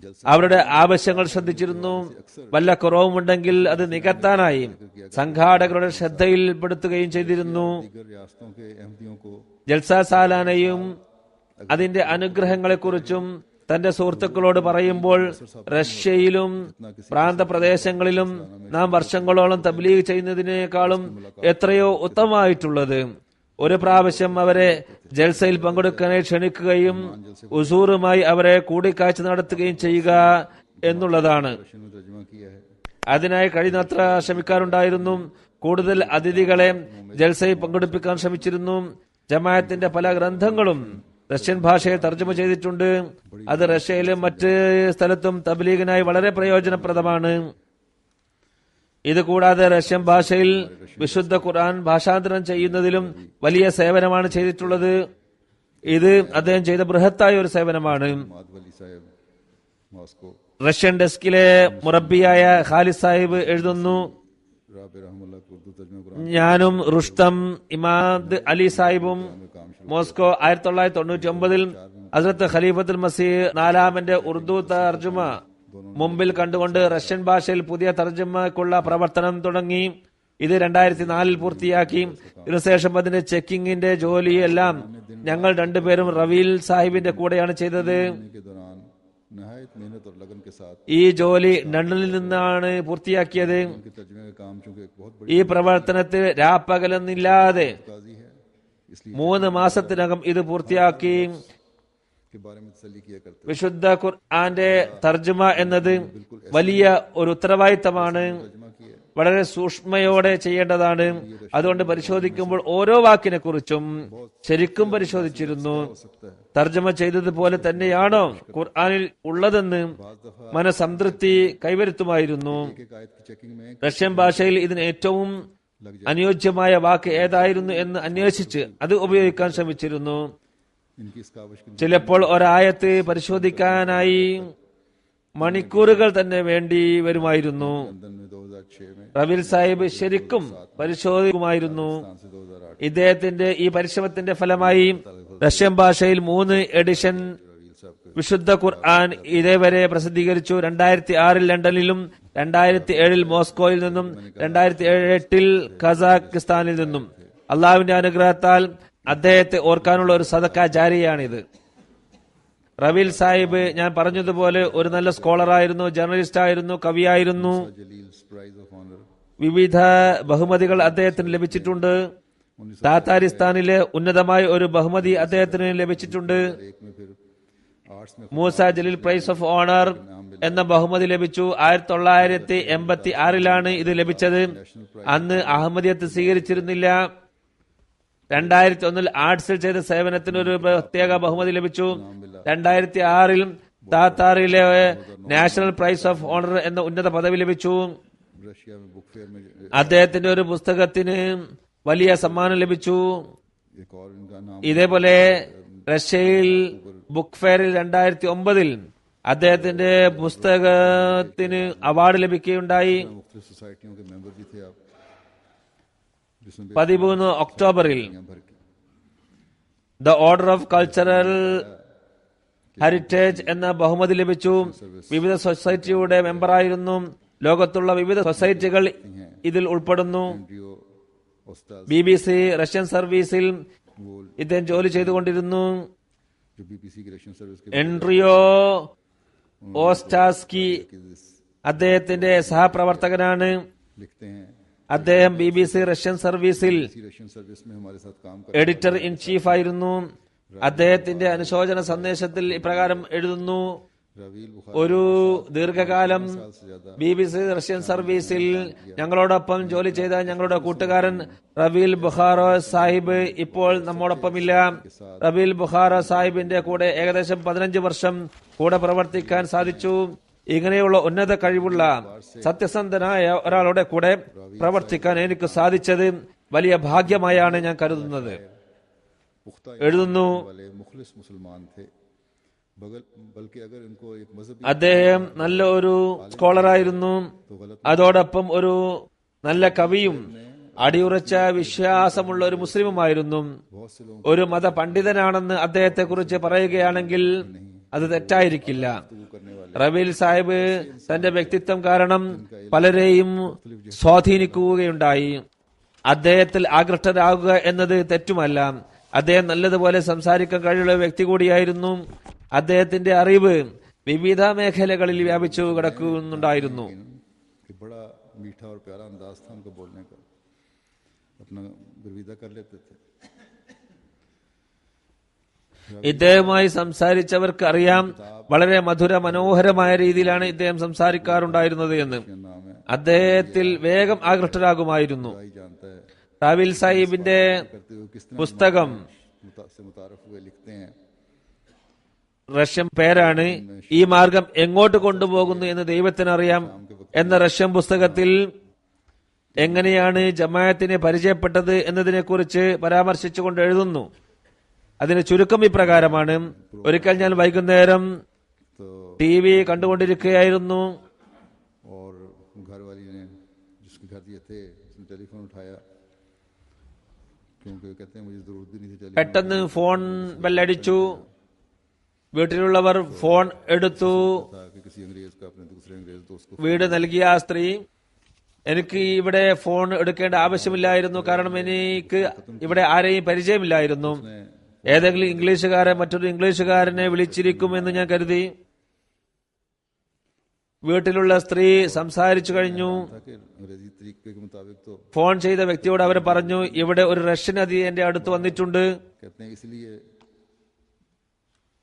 जलसे അവരുടെ ആവശ്യങ്ങൾ ശ്രദ്ധിച്ചിരുന്നു. വല്ല കുറവുമുണ്ടെങ്കിൽ അത് നികത്താനായി സംഘാടകരുടെ ശ്രദ്ധയിൽപ്പെടുത്തുകയും ചെയ്തിരുന്നു. दीगर रियासतों के अहमदियों को ജൽസ സാലാനയും അതിന്റെ അനുഗ്രഹങ്ങളെക്കുറിച്ചും തന്റെ സുഹൃത്തുക്കളോട് പറയുമ്പോൾ റഷ്യയിലും പ്രാന്തപ്രദേശങ്ങളിലും നാം വർഷങ്ങളോളം തബ്ലീഗ് ചെയ്യുന്നതിനേക്കാളും എത്രയോ ഉത്തമമായിട്ടുള്ളത്. ഒരു പ്രാവശ്യം അവരെ ജൽസയിൽ പങ്കെടുക്കാനായി ക്ഷണിക്കുകയും ഉസൂറുമായി അവരെ കൂടിക്കാഴ്ച നടത്തുകയും ചെയ്യുക എന്നുള്ളതാണ്. रशियन में तर्जुमा किया है. അതിനായി കഴിയുന്നത്ര ശ്രമിക്കാറുണ്ടായിരുന്നു. കൂടുതൽ അതിഥികളെ ജൽസയിൽ പങ്കെടുപ്പിക്കാൻ ശ്രമിച്ചിരുന്നു. ജമാഅത്തിന്റെ പല ഗ്രന്ഥങ്ങളും റഷ്യൻ ഭാഷയിൽ തർജ്ജമ ചെയ്തിട്ടുണ്ട്. അത് റഷ്യയിലും മറ്റ് സ്ഥലത്തും തബ്ലീഗിനായി വളരെ പ്രയോജനപ്രദമാണ്. ഇത് കൂടാതെ റഷ്യൻ ഭാഷയിൽ വിശുദ്ധ ഖുർആൻ ഭാഷാന്തരം ചെയ്യുന്നതിലും വലിയ സേവനമാണ് ചെയ്തിട്ടുള്ളത്. ഇത് അദ്ദേഹം ചെയ്ത ബൃഹത്തായ ഒരു സേവനമാണ്. माद वली साहब मॉस्को റഷ്യൻ ഡെസ്കിലെ മുറബിയായ ഖാലിദ് സാഹിബ് എഴുതുന്നു, राब रहमुल्लाह को उर्दू तर्जुमा कुरान ഞാനും റുസ്തം ഇമാദ് അലി സാഹിബും മോസ്കോ 1999 ഹസ്രത്ത് ഖലീഫത്തുൽ മസീഹ് നാലാമന്റെ ഉറുദു തർജുമ മുമ്പിൽ കണ്ടുകൊണ്ട് റഷ്യൻ ഭാഷയിൽ പുതിയ തർജമയ്ക്കുള്ള പ്രവർത്തനം തുടങ്ങി. ഇത് 2004 പൂർത്തിയാക്കി. ഇതിനുശേഷം അതിന്റെ ചെക്കിങ്ങിന്റെ ജോലിയെല്ലാം ഞങ്ങൾ രണ്ടുപേരും റവീൽ സാഹിബിന്റെ കൂടെയാണ് ചെയ്തത്. के दौरान नहायत मेहनत और लगन के साथ ഈ ജോലി ലണ്ടനിൽ നിന്നാണ് പൂർത്തിയാക്കിയത്. उनके तर्जुमे का काम चूंकि एक बहुत बड़ी ഈ പ്രവർത്തനത്തിൽ രാപ്പകലെന്നില്ലാതെ काजी है इसलिए 3 മാസത്തിനകം ഇത് പൂർത്തിയാക്കി. के बारे में तसल्ली किया करते വിശുദ്ധ ഖുർആന്റെ തർജ്ജമ എന്നത് വലിയ ഒരു ഉത്തരവാദിത്തമാണ്. तर्जुमा किया വളരെ സൂക്ഷ്മയോടെ ചെയ്യേണ്ടതാണ്. അതുകൊണ്ട് പരിശോധിക്കുമ്പോൾ ഓരോ വാക്കിനെ കുറിച്ചും ശരിക്കും പരിശോധിച്ചിരുന്നു. हो सकता है തർജ്ജമ ചെയ്തതുപോലെ തന്നെയാണോ ഖുർആനിൽ ഉള്ളതെന്ന് മനസംതൃപ്തി കൈവരുത്തുമായിരുന്നു. एक आयत की चेकिंग में റഷ്യൻ ഭാഷയിൽ ഇതിന് ഏറ്റവും അനുയോജ്യമായ വാക്ക് ഏതായിരുന്നു എന്ന് അന്വേഷിച്ച് അത് ഉപയോഗിക്കാൻ ശ്രമിച്ചിരുന്നു. इनकी इस काविश के ചിലപ്പോൾ ഒരായത്ത് പരിശോധിക്കാനായി മണിക്കൂറുകൾ തന്നെ വേണ്ടി വരുമായിരുന്നു. लंदन में 2006 में റബീൽ സാഹിബ് ശരിക്കും പരിശോധിക്കുമായിരുന്നു. पाकिस्तान से 2008 ഇദ്ദേഹത്തിന്റെ ഈ പരിശ്രമത്തിന്റെ ഫലമായി റഷ്യൻ ഭാഷയിൽ 3 എഡിഷൻ रवील साहब के വിശുദ്ധ ഖുർആൻ ഇതേവരെ പ്രസിദ്ധീകരിച്ചു. 2006 ലണ്ടനിലും 2007 മോസ്കോയിൽ നിന്നും 2008 കസാഖിസ്ഥാനിൽ നിന്നും. അള്ളാഹുവിന്റെ അനുഗ്രഹത്താൽ അദ്ദേഹത്തെ ഓർക്കാനുള്ള ഒരു സദക്ക ജാരിയാണിത്. റവീൽ സാഹിബ് ഞാൻ പറഞ്ഞതുപോലെ ഒരു നല്ല സ്കോളറായിരുന്നു, ജേർണലിസ്റ്റ് ആയിരുന്നു, കവിയായിരുന്നു. जलील प्राइज ऑफ ऑनर വിവിധ ബഹുമതികൾ അദ്ദേഹത്തിന് ലഭിച്ചിട്ടുണ്ട്. താത്താരിസ്ഥാനിലെ ഉന്നതമായ ഒരു ബഹുമതി അദ്ദേഹത്തിന് ലഭിച്ചിട്ടുണ്ട്. एक में फिर आर्ट्स में Moosa Jaleel prize of honour എന്ന ബഹുമതി ലഭിച്ചു. 1986 ഇത് ലഭിച്ചത്. അന്ന് അഹമ്മദിയത്ത് സ്വീകരിച്ചിരുന്നില്ല. 2001 ആർട്സിൽ ചെയ്ത സേവനത്തിന് ഒരു പ്രത്യേക ബഹുമതി ലഭിച്ചു. 2006 താത്താറിലെ നാഷണൽ പ്രൈസ് ഓഫ് ഓണർ എന്ന ഉന്നത പദവി ലഭിച്ചു. रशिया में बुक फेयर में അദ്ദേഹത്തിന്റെ ഒരു പുസ്തകത്തിന് വലിയ സമ്മാനം ലഭിച്ചു. एक और इनका नाम ഇതേപോലെ റഷ്യയിൽ ബുക്ക് ഫെയറിൽ 2009 അദ്ദേഹത്തിന്റെ പുസ്തകത്തിന് അവാർഡ് ലഭിക്കുകയുണ്ടായി. मुख्तलिफ सोसाइटियों के मेंबर भी थे आप, जिसमें 13 ഒക്ടോബറിൽ दुनिया भर की the order of cultural heritage എന്ന ബഹുമതി ലഭിച്ചു. വിവിധ സൊസൈറ്റിയുടെ മെമ്പറായിരുന്നു. ലോകത്തുള്ള വിവിധ സൊസൈറ്റികൾ ഇതിൽ ഉൾപ്പെടുന്നു. एनडीओ ओस्ताद BBC റഷ്യൻ സർവീസിൽ वो ഇദ്ദേഹം ജോലി ചെയ്തുകൊണ്ടിരുന്നു. जो बीबीसी की रशियन सर्विस के എൻട്രിയോ ഓസ്റ്റാസ്കി അദ്ദേഹത്തിന്റെ സഹപ്രവർത്തകനാണ്. लिखते हैं, അദ്ദേഹം BBC റഷ്യൻ സർവീസിൽ इसी रशियन सर्विस में हमारे साथ काम कर എഡിറ്റർ ഇൻ ചീഫ് ആയിരുന്നു. അദ്ദേഹത്തിന്റെ അനുശോചന സന്ദേശത്തിൽ ഇപ്രകാരം എഴുതുന്നു: रवील बुखारी ഒരു ദീർഘകാലം साल से ज्यादा BBC റഷ്യൻ സർവീസിൽ ഞങ്ങളോടൊപ്പം ജോലി ചെയ്ത ഞങ്ങളുടെ കൂട്ടുകാരൻ റവീൽ ബുഖാറോ സാഹിബ് ഇപ്പോൾ നമ്മോടൊപ്പമില്ല. റവീൽ ബുഖാറോ സാഹിബിന്റെ കൂടെ ഏകദേശം 15 വർഷം കൂടെ പ്രവർത്തിക്കാൻ സാധിച്ചു. ഇങ്ങനെയുള്ള ഉന്നത കഴിവുള്ള സത്യസന്ധനായ ഒരാളുടെ കൂടെ പ്രവർത്തിക്കാൻ എനിക്ക് സാധിച്ചത് വലിയ ഭാഗ്യമായാണ് ഞാൻ കരുതുന്നത്. पुख्ता എഴുതുന്നു, वाले मुखलिस मुसलमान थे, बल्कि अगर इनको एक मजहबी അദ്ദേഹം നല്ല ഒരു സ്കോളറായിരുന്നു. അതോടൊപ്പം ഒരു നല്ല കവിയും അടിയുറച്ച വിശ്വാസമുള്ള ഒരു മുസ്ലിമുമായിരുന്നു. बहुत से लोग ഒരു മത പണ്ഡിതനാണെന്ന് അദ്ദേഹത്തെ കുറിച്ച് പറയുകയാണെങ്കിൽ അത് തെറ്റായിരിക്കില്ല. करने वाले റബീൽ സാഹിബ് തന്റെ വ്യക്തിത്വം കാരണം പലരെയും സ്വാധീനിക്കുകയുണ്ടായി. അദ്ദേഹത്തിൽ ആകൃഷ്ടരാകുക എന്നത് തെറ്റുമല്ല. അദ്ദേഹം നല്ലതുപോലെ സംസാരിക്കാൻ കഴിയുള്ള വ്യക്തി കൂടിയായിരുന്നു. അദ്ദേഹത്തിന്റെ അറിവ് വിവിധ മേഖലകളിൽ വ്യാപിച്ചു കിടക്കുന്നുണ്ടായിരുന്നു. कि बड़ा मीठा और प्यारा अंदाज था उनका बोलने का, अपना गुरविदा कर लेते थे। ഇദ്ദേഹവുമായി സംസാരിച്ചവർക്ക് അറിയാം വളരെ മധുര മനോഹരമായ രീതിയിലാണ് ഇദ്ദേഹം സംസാരിക്കാറുണ്ടായിരുന്നത് എന്ന്. क्या नाम है അദ്ദേഹത്തിൽ വേഗം ആകൃഷ്ടരാകുമായിരുന്നു. भाई जानता है, റാവിൽ സാഹിബിന്റെ करते हुए किस तरह പുസ്തകം से मुतारफ हुए लिखते हैं। റഷ്യൻ പേരാണ് ഈ മാർഗം എങ്ങോട്ട് കൊണ്ടുപോകുന്നു എന്ന് ദൈവത്തിനറിയാം എന്ന റഷ്യൻ പുസ്തകത്തിൽ എങ്ങനെയാണ് ജമാഅത്തിനെ പരിചയപ്പെട്ടത് എന്നതിനെക്കുറിച്ച് പരാമർശിച്ചുകൊണ്ട് എഴുതുന്നു. അതിന് ചുരുക്കം ഇപ്രകാരമാണ്: ഒരിക്കൽ ഞാൻ വൈകുന്നേരം तो TV കണ്ടുകൊണ്ടിരിക്കുകയായിരുന്നു. और घर वाली ने जिसके घर ये थे उसने टेलीफोन उठाया, क्योंकि कहते हैं मुझे जरूरत भी नहीं थी टेलीफोन പെട്ടെന്ന് ഫോൺ ബെല്ലടിച്ചു. വീട്ടിലുള്ളവർ ഫോൺ എടുത്തു. था कि किसी अंग्रेज का अपने दूसरे अंग्रेज दोस्त को വീട് നൽകിയ ആ സ്ത്രീ, എനിക്ക് ഇവിടെ ഫോൺ എടുക്കേണ്ട ആവശ്യമില്ലായിരുന്നു, കാരണം എനിക്ക് ഇവിടെ ആരെയും പരിചയമില്ലായിരുന്നു. ഏതെങ്കിലും ഇംഗ്ലീഷുകാരെ മറ്റൊരു ഇംഗ്ലീഷുകാരനെ വിളിച്ചിരിക്കുമെന്ന് ഞാൻ കരുതി. വീട്ടിലുള്ള സ്ത്രീ സംസാരിച്ചു കഴിഞ്ഞു. था कि अंग्रेजी तरीके के मुताबिक तो ഫോൺ ചെയ്ത വ്യക്തിയോട് അവർ പറഞ്ഞു, ഇവിടെ ഒരു റഷ്യൻ അതിഥി എന്റെ അടുത്ത് വന്നിട്ടുണ്ട്. कहते हैं इसलिए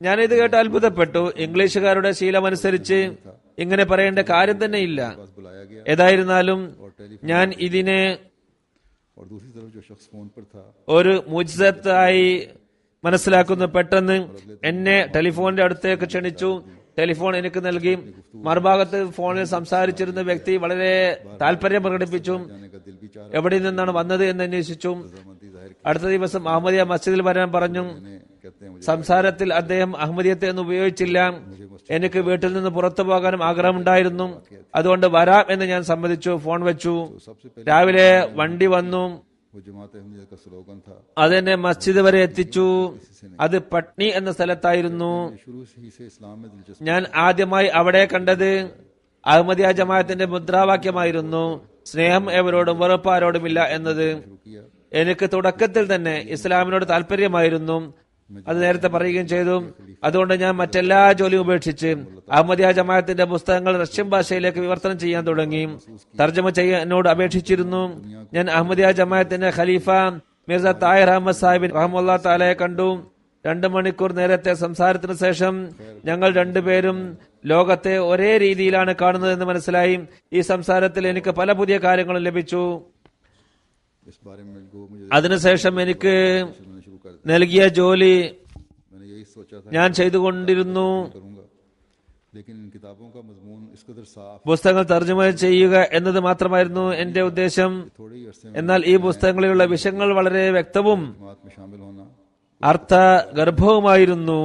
ഞാനിത് കേട്ട് അത്ഭുതപ്പെട്ടു. ഇംഗ്ലീഷുകാരുടെ ശീലമനുസരിച്ച് ഇങ്ങനെ പറയേണ്ട കാര്യം തന്നെ ഇല്ല. पास बुलाया गया ഏതായിരുന്നാലും और टेलीफोन ഞാൻ ഇതിനെ और दूसरी तरफ जो शख्स फोन पर था ഒരു മുജ്സത്തായി മനസ്സിലാക്കുന്നു. പെട്ടെന്ന് എന്നെ ടെലിഫോണിന്റെ അടുത്തേക്ക് ക്ഷണിച്ചു. ടെലിഫോൺ എനിക്ക് നൽകി. മറുഭാഗത്ത് ഫോണിൽ സംസാരിച്ചിരുന്ന വ്യക്തി വളരെ താല്പര്യം പ്രകടിപ്പിച്ചു. जाने का दिल भी चाह എവിടെ നിന്നാണ് വന്നത് എന്ന് അന്വേഷിച്ചു. रजामंदी जाहिर അടുത്ത ദിവസം അഹമ്മദിയ മസ്ജിദിൽ വരാൻ പറഞ്ഞു. करने कहते हैं मुझे സംസാരത്തിൽ അദ്ദേഹം അഹമ്മദിയത്തെ ഒന്നും ഉപയോഗിച്ചില്ല. എനിക്ക് വീട്ടിൽ നിന്ന് പുറത്തു പോകാനും ആഗ്രഹമുണ്ടായിരുന്നു, അതുകൊണ്ട് വരാം എന്ന് ഞാൻ സമ്മതിച്ചു. ഫോൺ വെച്ചു. सबसे पहले രാവിലെ വണ്ടി വന്നു. वो जमात अहमदिया का स्लोगन था, അതെന്നെ മസ്ജിദ് വരെ എത്തിച്ചു. അത് പട്നി എന്ന സ്ഥലത്തായിരുന്നു. शुरू से ही से इस्लाम में दिलचस्पी ഞാൻ ആദ്യമായി അവിടെ കണ്ടത് അഹമ്മദിയ ജമാഅത്തിന്റെ മുദ്രാവാക്യമായിരുന്നു, സ്നേഹം എവരോടും വെറുപ്പ് ആരോടുമില്ല എന്നത്. शुरू किया। എനിക്ക് തുടക്കത്തിൽ തന്നെ ഇസ്ലാമിനോട് താല്പര്യമായിരുന്നു. അത് നേരത്തെ പറയുകയും ചെയ്തു. അതുകൊണ്ട് ഞാൻ മറ്റെല്ലാ ജോലിയും ഉപേക്ഷിച്ച് അഹമ്മദിയ ജമാഅത്തിന്റെ പുസ്തകങ്ങൾ റഷ്യൻ ഭാഷയിലേക്ക് വിവർത്തനം ചെയ്യാൻ തുടങ്ങി. തർജ്ജമ ചെയ്യാൻ എന്നോട് അപേക്ഷിച്ചിരുന്നു. ഞാൻ അഹമ്മദിയ ജമാഅത്തിന്റെ ഖലീഫ മിർസ താഹിർ അഹമ്മദ് സാഹിബിൻ റഹ്മത്തുള്ളാഹി തആലയെ കണ്ടു. 2 മണിക്കൂർ നേരത്തെ സംസാരത്തിന് ശേഷം ഞങ്ങൾ രണ്ടുപേരും ലോകത്തെ ഒരേ രീതിയിലാണ് കാണുന്നതെന്ന് മനസ്സിലായി. ഈ സംസാരത്തിൽ എനിക്ക് പല പുതിയ കാര്യങ്ങളും ലഭിച്ചു. इस बारे में मुझे അതിനുശേഷം എനിക്ക് मैंने शुरू कर നൽകിയ ജോലി मैंने यही सोचा था ഞാൻ ചെയ്തുകൊണ്ടിരുന്നു. करूंगा, लेकिन इन किताबों का मजमून इस कदर साफ, പുസ്തകങ്ങൾ തർജ്ജമ ചെയ്യുക എന്നത് മാത്രമായിരുന്നു എന്റെ ഉദ്ദേശം. थोड़े ही अरसे में എന്നാൽ ഈ പുസ്തകങ്ങളിലുള്ള വിഷയങ്ങൾ വളരെ വ്യക്തവും जमात में शामिल होना അർത്ഥഗർഭവുമായിരുന്നു.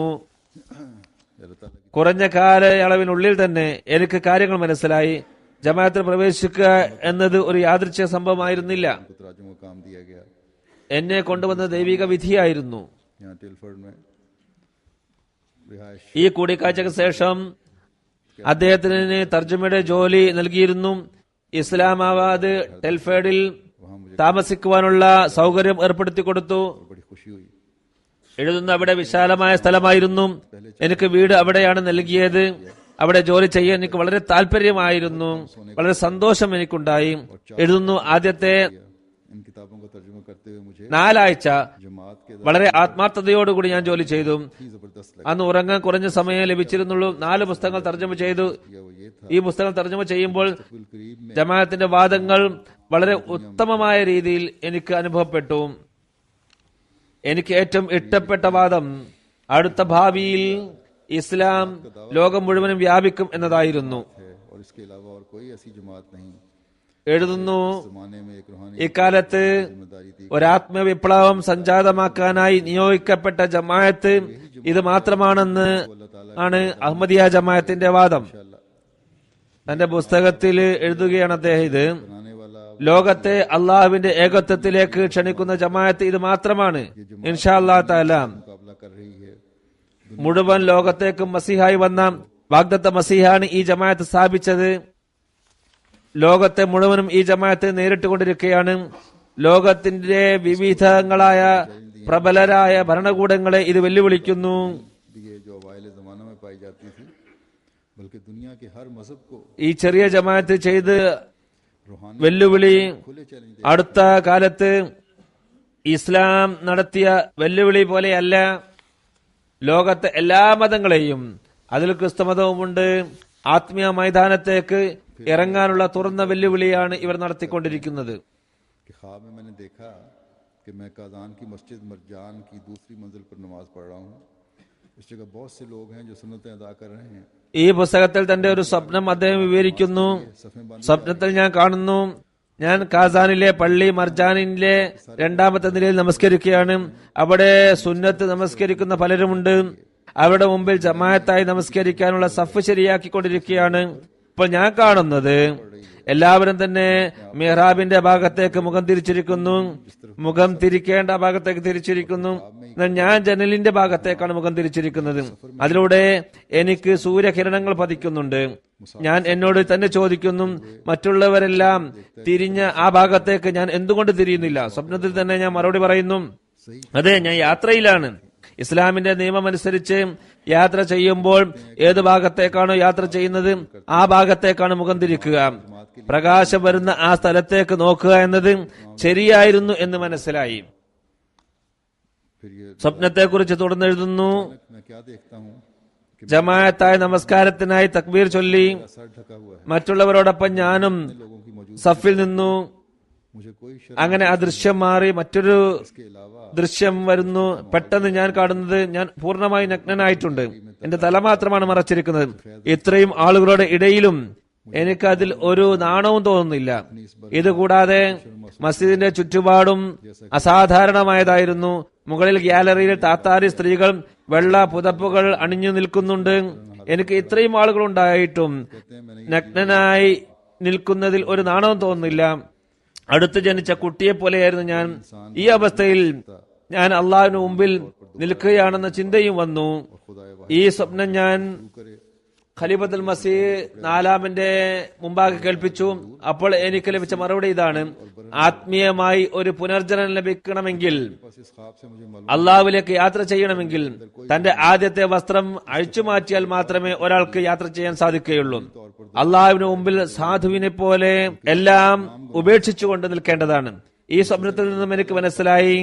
अल्लाह ताला की കുറഞ്ഞ കാലയളവിനുള്ളിൽ തന്നെ എനിക്ക് കാര്യങ്ങൾ മനസ്സിലായി. ജമാഅത്തിൽ പ്രവേശിക്കുക എന്നത് ഒരു യാദൃച്ഛിക സംഭവമായിരുന്നില്ല. उनको तराजुम का काम दिया गया। എന്നെ കൊണ്ടുവന്ന ദൈവിക വിധിയായിരുന്നു. यहाँ टिलफर्ड में रिहायश ഈ കൂടിക്കാഴ്ചയ്ക്ക് ശേഷം അദ്ദേഹത്തിന് തർജ്ജമയുടെ ജോലി നൽകിയിരുന്നു. ഇസ്ലാമാബാദ് ടെൽഫേഡിൽ वहाँ मुझे താമസിക്കുവാനുള്ള സൗകര്യം ഏർപ്പെടുത്തി കൊടുത്തു. बड़ी खुशी हुई। എഴുതുന്ന അവിടെ വിശാലമായ സ്ഥലമായിരുന്നു. എനിക്ക് വീട് അവിടെയാണ് നൽകിയത്. അവിടെ ജോലി ചെയ്യാൻ എനിക്ക് വളരെ താല്പര്യമായിരുന്നു. വളരെ സന്തോഷം എനിക്കുണ്ടായി. എഴുതുന്നു, ആദ്യത്തെ इन किताबों का तर्जुमा करते हुए मुझे 4 ആഴ്ച जमात के വളരെ ആത്മാർത്ഥതയോടുകൂടി ഞാൻ ജോലി ചെയ്തു. ही जबरदस्त लगा। അന്ന് ഉറങ്ങാൻ കുറഞ്ഞ സമയം ലഭിച്ചിരുന്നുള്ളൂ. 4 പുസ്തകങ്ങൾ തർജ്ജമ ചെയ്തു. वो ये था ഈ പുസ്തകം തർജ്ജമ ചെയ്യുമ്പോൾ बिल करीब में ജമാഅത്തിന്റെ വാദങ്ങൾ വളരെ ഉത്തമമായ രീതിയിൽ എനിക്ക് അനുഭവപ്പെട്ടു. എനിക്ക് ഏറ്റവും ഇഷ്ടപ്പെട്ട വാദം അടുത്ത ഭാവിയിൽ ഇസ്ലാം ലോകം മുഴുവനും വ്യാപിക്കും എന്നതായിരുന്നു. है और इसके अलावा और कोई ऐसी जमात नहीं എഴുതുന്നു, जमाने में एक रूहानी ഇക്കാലത്ത് जिम्मेदारी थी। ഒരാത്മവിപ്ലവം സംജാതമാക്കാനായി നിയോഗിക്കപ്പെട്ട ജമാഅത്ത് ഇത് മാത്രമാണെന്ന് ആണ് അഹമ്മദിയ ജമാഅത്തിന്റെ വാദം. इंशाअल्लाह തന്റെ പുസ്തകത്തിൽ എഴുതുകയാണ് അദ്ദേഹം, ഇത് बनाने वाला ലോകത്തെ അള്ളാഹുവിന്റെ ഏകത്വത്തിലേക്ക് ക്ഷണിക്കുന്ന ജമാഅത്ത് ഇത് മാത്രമാണ്. ഇൻഷാ അല്ലാഹ് തആല मुकाबला कर रही है। മുഴുവൻ ലോകത്തേക്കും മസീഹായി വന്ന വാഗ്ദത്ത മസീഹാണ് ഈ ജമാഅത്ത് സ്ഥാപിച്ചത്. ലോകത്തെ മുഴുവനും ഈ ജമാഅത്ത് നേരിട്ടുകൊണ്ടിരിക്കുകയാണ്. ലോകത്തിന്റെ വിവിധങ്ങളായ പ്രബലരായ ഭരണകൂടങ്ങളെ ഇത് വെല്ലുവിളിക്കുന്നു. ये जो अवाइल जमाना में पाई जाती थी, बल्कि दुनिया के हर मजहब को ഈ ചെറിയ ജമാഅത്ത് ചെയ്ത് रूहानी വെല്ലുവിളി खुले चैलेंज അടുത്ത കാലത്ത് ഇസ്ലാം നടത്തിയ വെല്ലുവിളി പോലെയല്ല. ലോകത്തെ എല്ലാ മതങ്ങളെയും, അതിൽ ക്രിസ്തുമതവുമുണ്ട്, ആത്മീയ മൈതാനത്തേക്ക് ഇറങ്ങാനുള്ള തുറന്ന വെല്ലുവിളിയാണ് ഇവർ നടത്തിക്കൊണ്ടിരിക്കുന്നത്. कि ख्वाब में मैंने देखा कि मैं काजान की मस्जिद मरजान की दूसरी मंजिल पर नमाज पढ़ रहा हूँ। इस जगह बहुत से लोग हैं जो सुन्नतें अदा कर रहे हैं। ഈ പുസ്തകത്തിൽ തന്റെ ഒരു സ്വപ്നം അദ്ദേഹം വിവരിക്കുന്നു. सफ़े बंद സ്വപ്നത്തിൽ ഞാൻ കാണുന്നു, ഞാൻ കാസാനിലെ പള്ളി മർജാനിലെ 2ാമത്തെ നിലയിൽ നമസ്കരിക്കുകയാണ്. അവിടെ സുന്നത്ത് നമസ്കരിക്കുന്ന പലരുമുണ്ട്. അവരുടെ മുമ്പിൽ ജമാഅത്തായി നമസ്കരിക്കാനുള്ള സഫ് ശരിയാക്കിക്കൊണ്ടിരിക്കുകയാണ്. ഇപ്പോൾ ഞാൻ കാണുന്നത് എല്ലാവരും തന്നെ മിഹ്റാബിന്റെ ഭാഗത്തേക്ക് മുഖം തിരിച്ചിരിക്കുന്നു. മുഖം തിരിക്കേണ്ട ഭാഗത്തേക്ക് തിരിച്ചിരിക്കുന്നു. എന്നാൽ ഞാൻ ജനലിന്റെ ഭാഗത്തേക്കാണ് മുഖം തിരിച്ചിരിക്കുന്നത്. അതിലൂടെ എനിക്ക് സൂര്യകിരണങ്ങൾ പതിക്കുന്നുണ്ട്. ഞാൻ എന്നോട് തന്നെ ചോദിക്കുന്നു, മറ്റുള്ളവരെല്ലാം തിരിഞ്ഞ ആ ഭാഗത്തേക്ക് ഞാൻ എന്തുകൊണ്ട് തിരിയുന്നില്ല? സ്വപ്നത്തിൽ തന്നെ ഞാൻ മറുപടി പറയുന്നു, അതെ, ഞാൻ യാത്രയിലാണ്. ഇസ്ലാമിന്റെ നിയമമനുസരിച്ച് യാത്ര ചെയ്യുമ്പോൾ ഏത് ഭാഗത്തേക്കാണോ യാത്ര ചെയ്യുന്നത് ആ ഭാഗത്തേക്കാണ് മുഖം തിരിക്കുക. പ്രകാശം വരുന്ന ആ സ്ഥലത്തേക്ക് നോക്കുക എന്നത് ശരിയായിരുന്നു എന്ന് മനസ്സിലായി. फिर ये സ്വപ്നത്തെക്കുറിച്ച് തുടർന്നെഴുതുന്നു, मैं क्या देखता हूँ कि ജമാഅത്തായ നമസ്കാരത്തിനായി തക്ബീർ ചൊല്ലി मेरा सर ढका हुआ है। മറ്റുള്ളവരോടൊപ്പം ഞാനും लोगों की मौजूद സഫിൽ നിന്നു. मुझे कोई शर्म അങ്ങനെ ആ ദൃശ്യം മാറി മറ്റൊരു के अलावा ദൃശ്യം വരുന്നു. പെട്ടെന്ന് ഞാൻ കാണുന്നത് ഞാൻ പൂർണ്ണമായി നഗ്നനായിട്ടുണ്ട്. എന്റെ തല മാത്രമാണ് മറച്ചിരിക്കുന്നത്. ഇത്രയും ആളുകളുടെ ഇടയിലും എനിക്ക് അതിൽ ഒരു നാണവും തോന്നുന്നില്ല. ഇതുകൂടാതെ മസ്ജിദിന്റെ ചുറ്റുപാടും അസാധാരണമായതായിരുന്നു. മുകളിൽ ഗ്യാലറിയിൽ താത്താരി സ്ത്രീകൾ വെള്ള പുതപ്പുകൾ അണിഞ്ഞു നിൽക്കുന്നുണ്ട്. എനിക്ക് ഇത്രയും ആളുകൾ ഉണ്ടായിട്ടും നഗ്നനായി നിൽക്കുന്നതിൽ ഒരു നാണവും തോന്നുന്നില്ല. അടുത്ത് ജനിച്ച കുട്ടിയെ പോലെയായിരുന്നു ഞാൻ. ഈ അവസ്ഥയിൽ ഞാൻ അള്ളാഹുവിന് മുമ്പിൽ നിൽക്കുകയാണെന്ന ചിന്തയും വന്നു. ഈ സ്വപ്നം ഞാൻ ഖലീഫത്തുൽ മസീഹ് 4ാമന്റെ മുമ്പാകെ കേൾപ്പിച്ചു. അപ്പോൾ എനിക്ക് ലഭിച്ച മറുപടി ഇതാണ്: ആത്മീയമായി ഒരു പുനർജനം ലഭിക്കണമെങ്കിൽ, बस इस ख्वाब से मुझे मालूम അള്ളാഹുവിലേക്ക് യാത്ര ചെയ്യണമെങ്കിൽ തന്റെ ആദ്യത്തെ വസ്ത്രം അഴിച്ചു മാറ്റിയാൽ മാത്രമേ ഒരാൾക്ക് യാത്ര ചെയ്യാൻ സാധിക്കുകയുള്ളൂ. അള്ളാഹുവിന് മുമ്പിൽ സാധുവിനെ പോലെ എല്ലാം ഉപേക്ഷിച്ചുകൊണ്ട് നിൽക്കേണ്ടതാണ്. ഈ സ്വപ്നത്തിൽ നിന്നും എനിക്ക് മനസ്സിലായി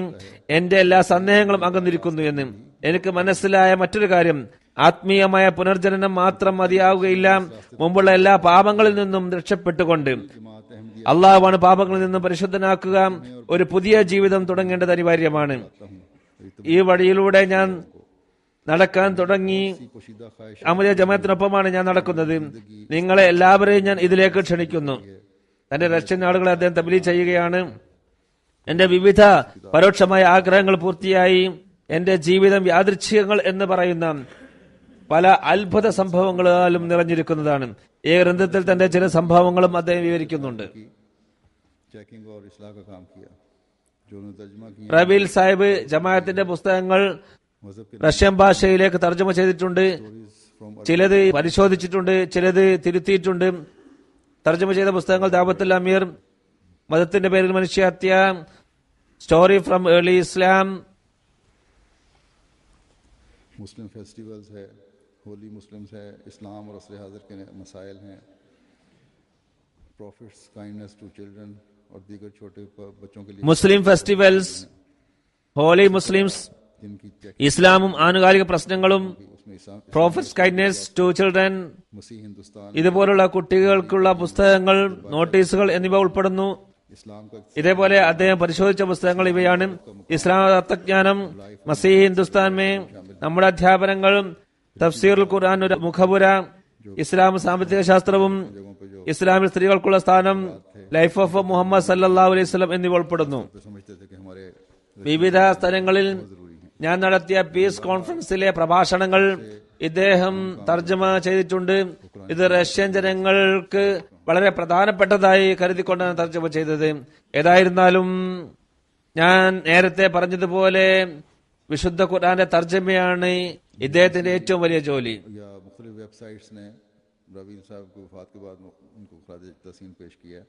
എന്റെ എല്ലാ സന്ദേഹങ്ങളും അകന്നിരിക്കുന്നു എന്ന്. എനിക്ക് മനസ്സിലായ മറ്റൊരു കാര്യം, ആത്മീയമായ പുനർജനനം മാത്രം മതിയാവുകയില്ല. മുമ്പുള്ള എല്ലാ പാപങ്ങളിൽ നിന്നും രക്ഷപ്പെട്ടുകൊണ്ട് അള്ളാഹുവാണ് പാപങ്ങളിൽ നിന്നും പരിശുദ്ധനാക്കുക. ഒരു പുതിയ ജീവിതം തുടങ്ങേണ്ടത് അനിവാര്യമാണ്. ഈ വഴിയിലൂടെ ഞാൻ നടക്കാൻ തുടങ്ങി. पोशीदा ख्वाहिश അഹമ്മദിയ ജമാഅത്തിനൊപ്പമാണ് ഞാൻ നടക്കുന്നത്. നിങ്ങളെ എല്ലാവരെയും ഞാൻ ഇതിലേക്ക് ക്ഷണിക്കുന്നു. തന്റെ റഷ്യൻ നാടുകളെ അദ്ദേഹം തബ്ലീഗ് ചെയ്യുകയാണ്. എന്റെ വിവിധ പരോക്ഷമായ ആഗ്രഹങ്ങൾ പൂർത്തിയായി. എന്റെ ജീവിതം യാദൃച്ഛികങ്ങൾ എന്ന് പറയുന്ന പല അത്ഭുത സംഭവങ്ങളാലും നിറഞ്ഞിരിക്കുന്നതാണ്. ഈ ഗ്രന്ഥത്തിൽ തന്റെ ചില സംഭവങ്ങളും അദ്ദേഹം വിവരിക്കുന്നുണ്ട്. चेकिंग और इस्लाह का काम किया जो उन्होंने तर्जुमा किया। റബീൽ സാഹിബ് ജമാഅത്തിന്റെ പുസ്തകങ്ങൾ मजहब के റഷ്യൻ ഭാഷയിലേക്ക് തർജ്ജമ ചെയ്തിട്ടുണ്ട്. stories from ചിലത് പരിശോധിച്ചിട്ടുണ്ട്, ചിലത് തിരുത്തിയിട്ടുണ്ട്. തർജ്ജമ ചെയ്ത പുസ്തകങ്ങൾ ദാവത്തുൽ അമീർ, മതത്തിന്റെ പേരിൽ മനുഷ്യഹത്യ, story from early Islam, Muslim festivals है, होली मुस्लिम्स है, इस्लाम और असर हाजिर के मसाइल हैं, प्रॉफिट्स काइंडनेस टू चिल्ड्रन और दीगर छोटे बच्चों के लिए മുസ്ലിം ഫെസ്റ്റിവൽസ്, ഹോളി മുസ്ലിംസ്, जिनकी ഇസ്ലാമും ആനുകാലിക പ്രശ്നങ്ങളും, उसमें इस्लाम പ്രോഫിറ്റ്സ് കൈൻഡ്നെസ് ടു ചിൽഡ്രൻ, मसीह हिंदुस्तान ഇതുപോലുള്ള കുട്ടികൾക്കുള്ള പുസ്തകങ്ങൾ, നോട്ടീസുകൾ എന്നിവ ഉൾപ്പെടുന്നു. इस्लाम का ഇതേപോലെ അദ്ദേഹം പരിശോധിച്ച പുസ്തകങ്ങൾ ഇവയാണ്: ഇസ്ലാം തത്വജ്ഞാനം, മസീഹ് ഹിന്ദുസ്ഥാൻ മേ, നമ്മുടെ അധ്യാപനങ്ങൾ, തഫ്സീറുൽ ഖുർആൻ ഒരു മുഖപുര, ഇസ്ലാം സാമ്പത്തിക ശാസ്ത്രവും, ഇസ്ലാമിൽ സ്ത്രീകൾക്കുള്ള സ്ഥാനം, ലൈഫ് ഓഫ് മുഹമ്മദ് സല്ലല്ലാഹു അലൈഹി വസല്ലം എന്നിവ ഉൾപ്പെടുന്നു. तो समझते थे कि हमारे വിവിധ സ്ഥലങ്ങളിൽ ഞാൻ നടത്തിയ പീസ് കോൺഫറൻസിലെ പ്രഭാഷണങ്ങൾ ഇദ്ദേഹം തർജ്ജമ ചെയ്തിട്ടുണ്ട്. ഇത് റഷ്യൻ ജനങ്ങൾക്ക് വളരെ പ്രധാനപ്പെട്ടതായി കരുതിക്കൊണ്ടാണ് തർജ്ജമ ചെയ്തത്. ഏതായിരുന്നാലും ഞാൻ നേരത്തെ പറഞ്ഞതുപോലെ വിശുദ്ധ ഖുർആന്റെ തർജ്ജമയാണ് ഇദ്ദേഹത്തിന്റെ ഏറ്റവും വലിയ ജോലി. या मुख्तलिफ वेबसाइट्स ने रवीन साहब की वफात के बाद उनको खराज तहसीन पेश किया।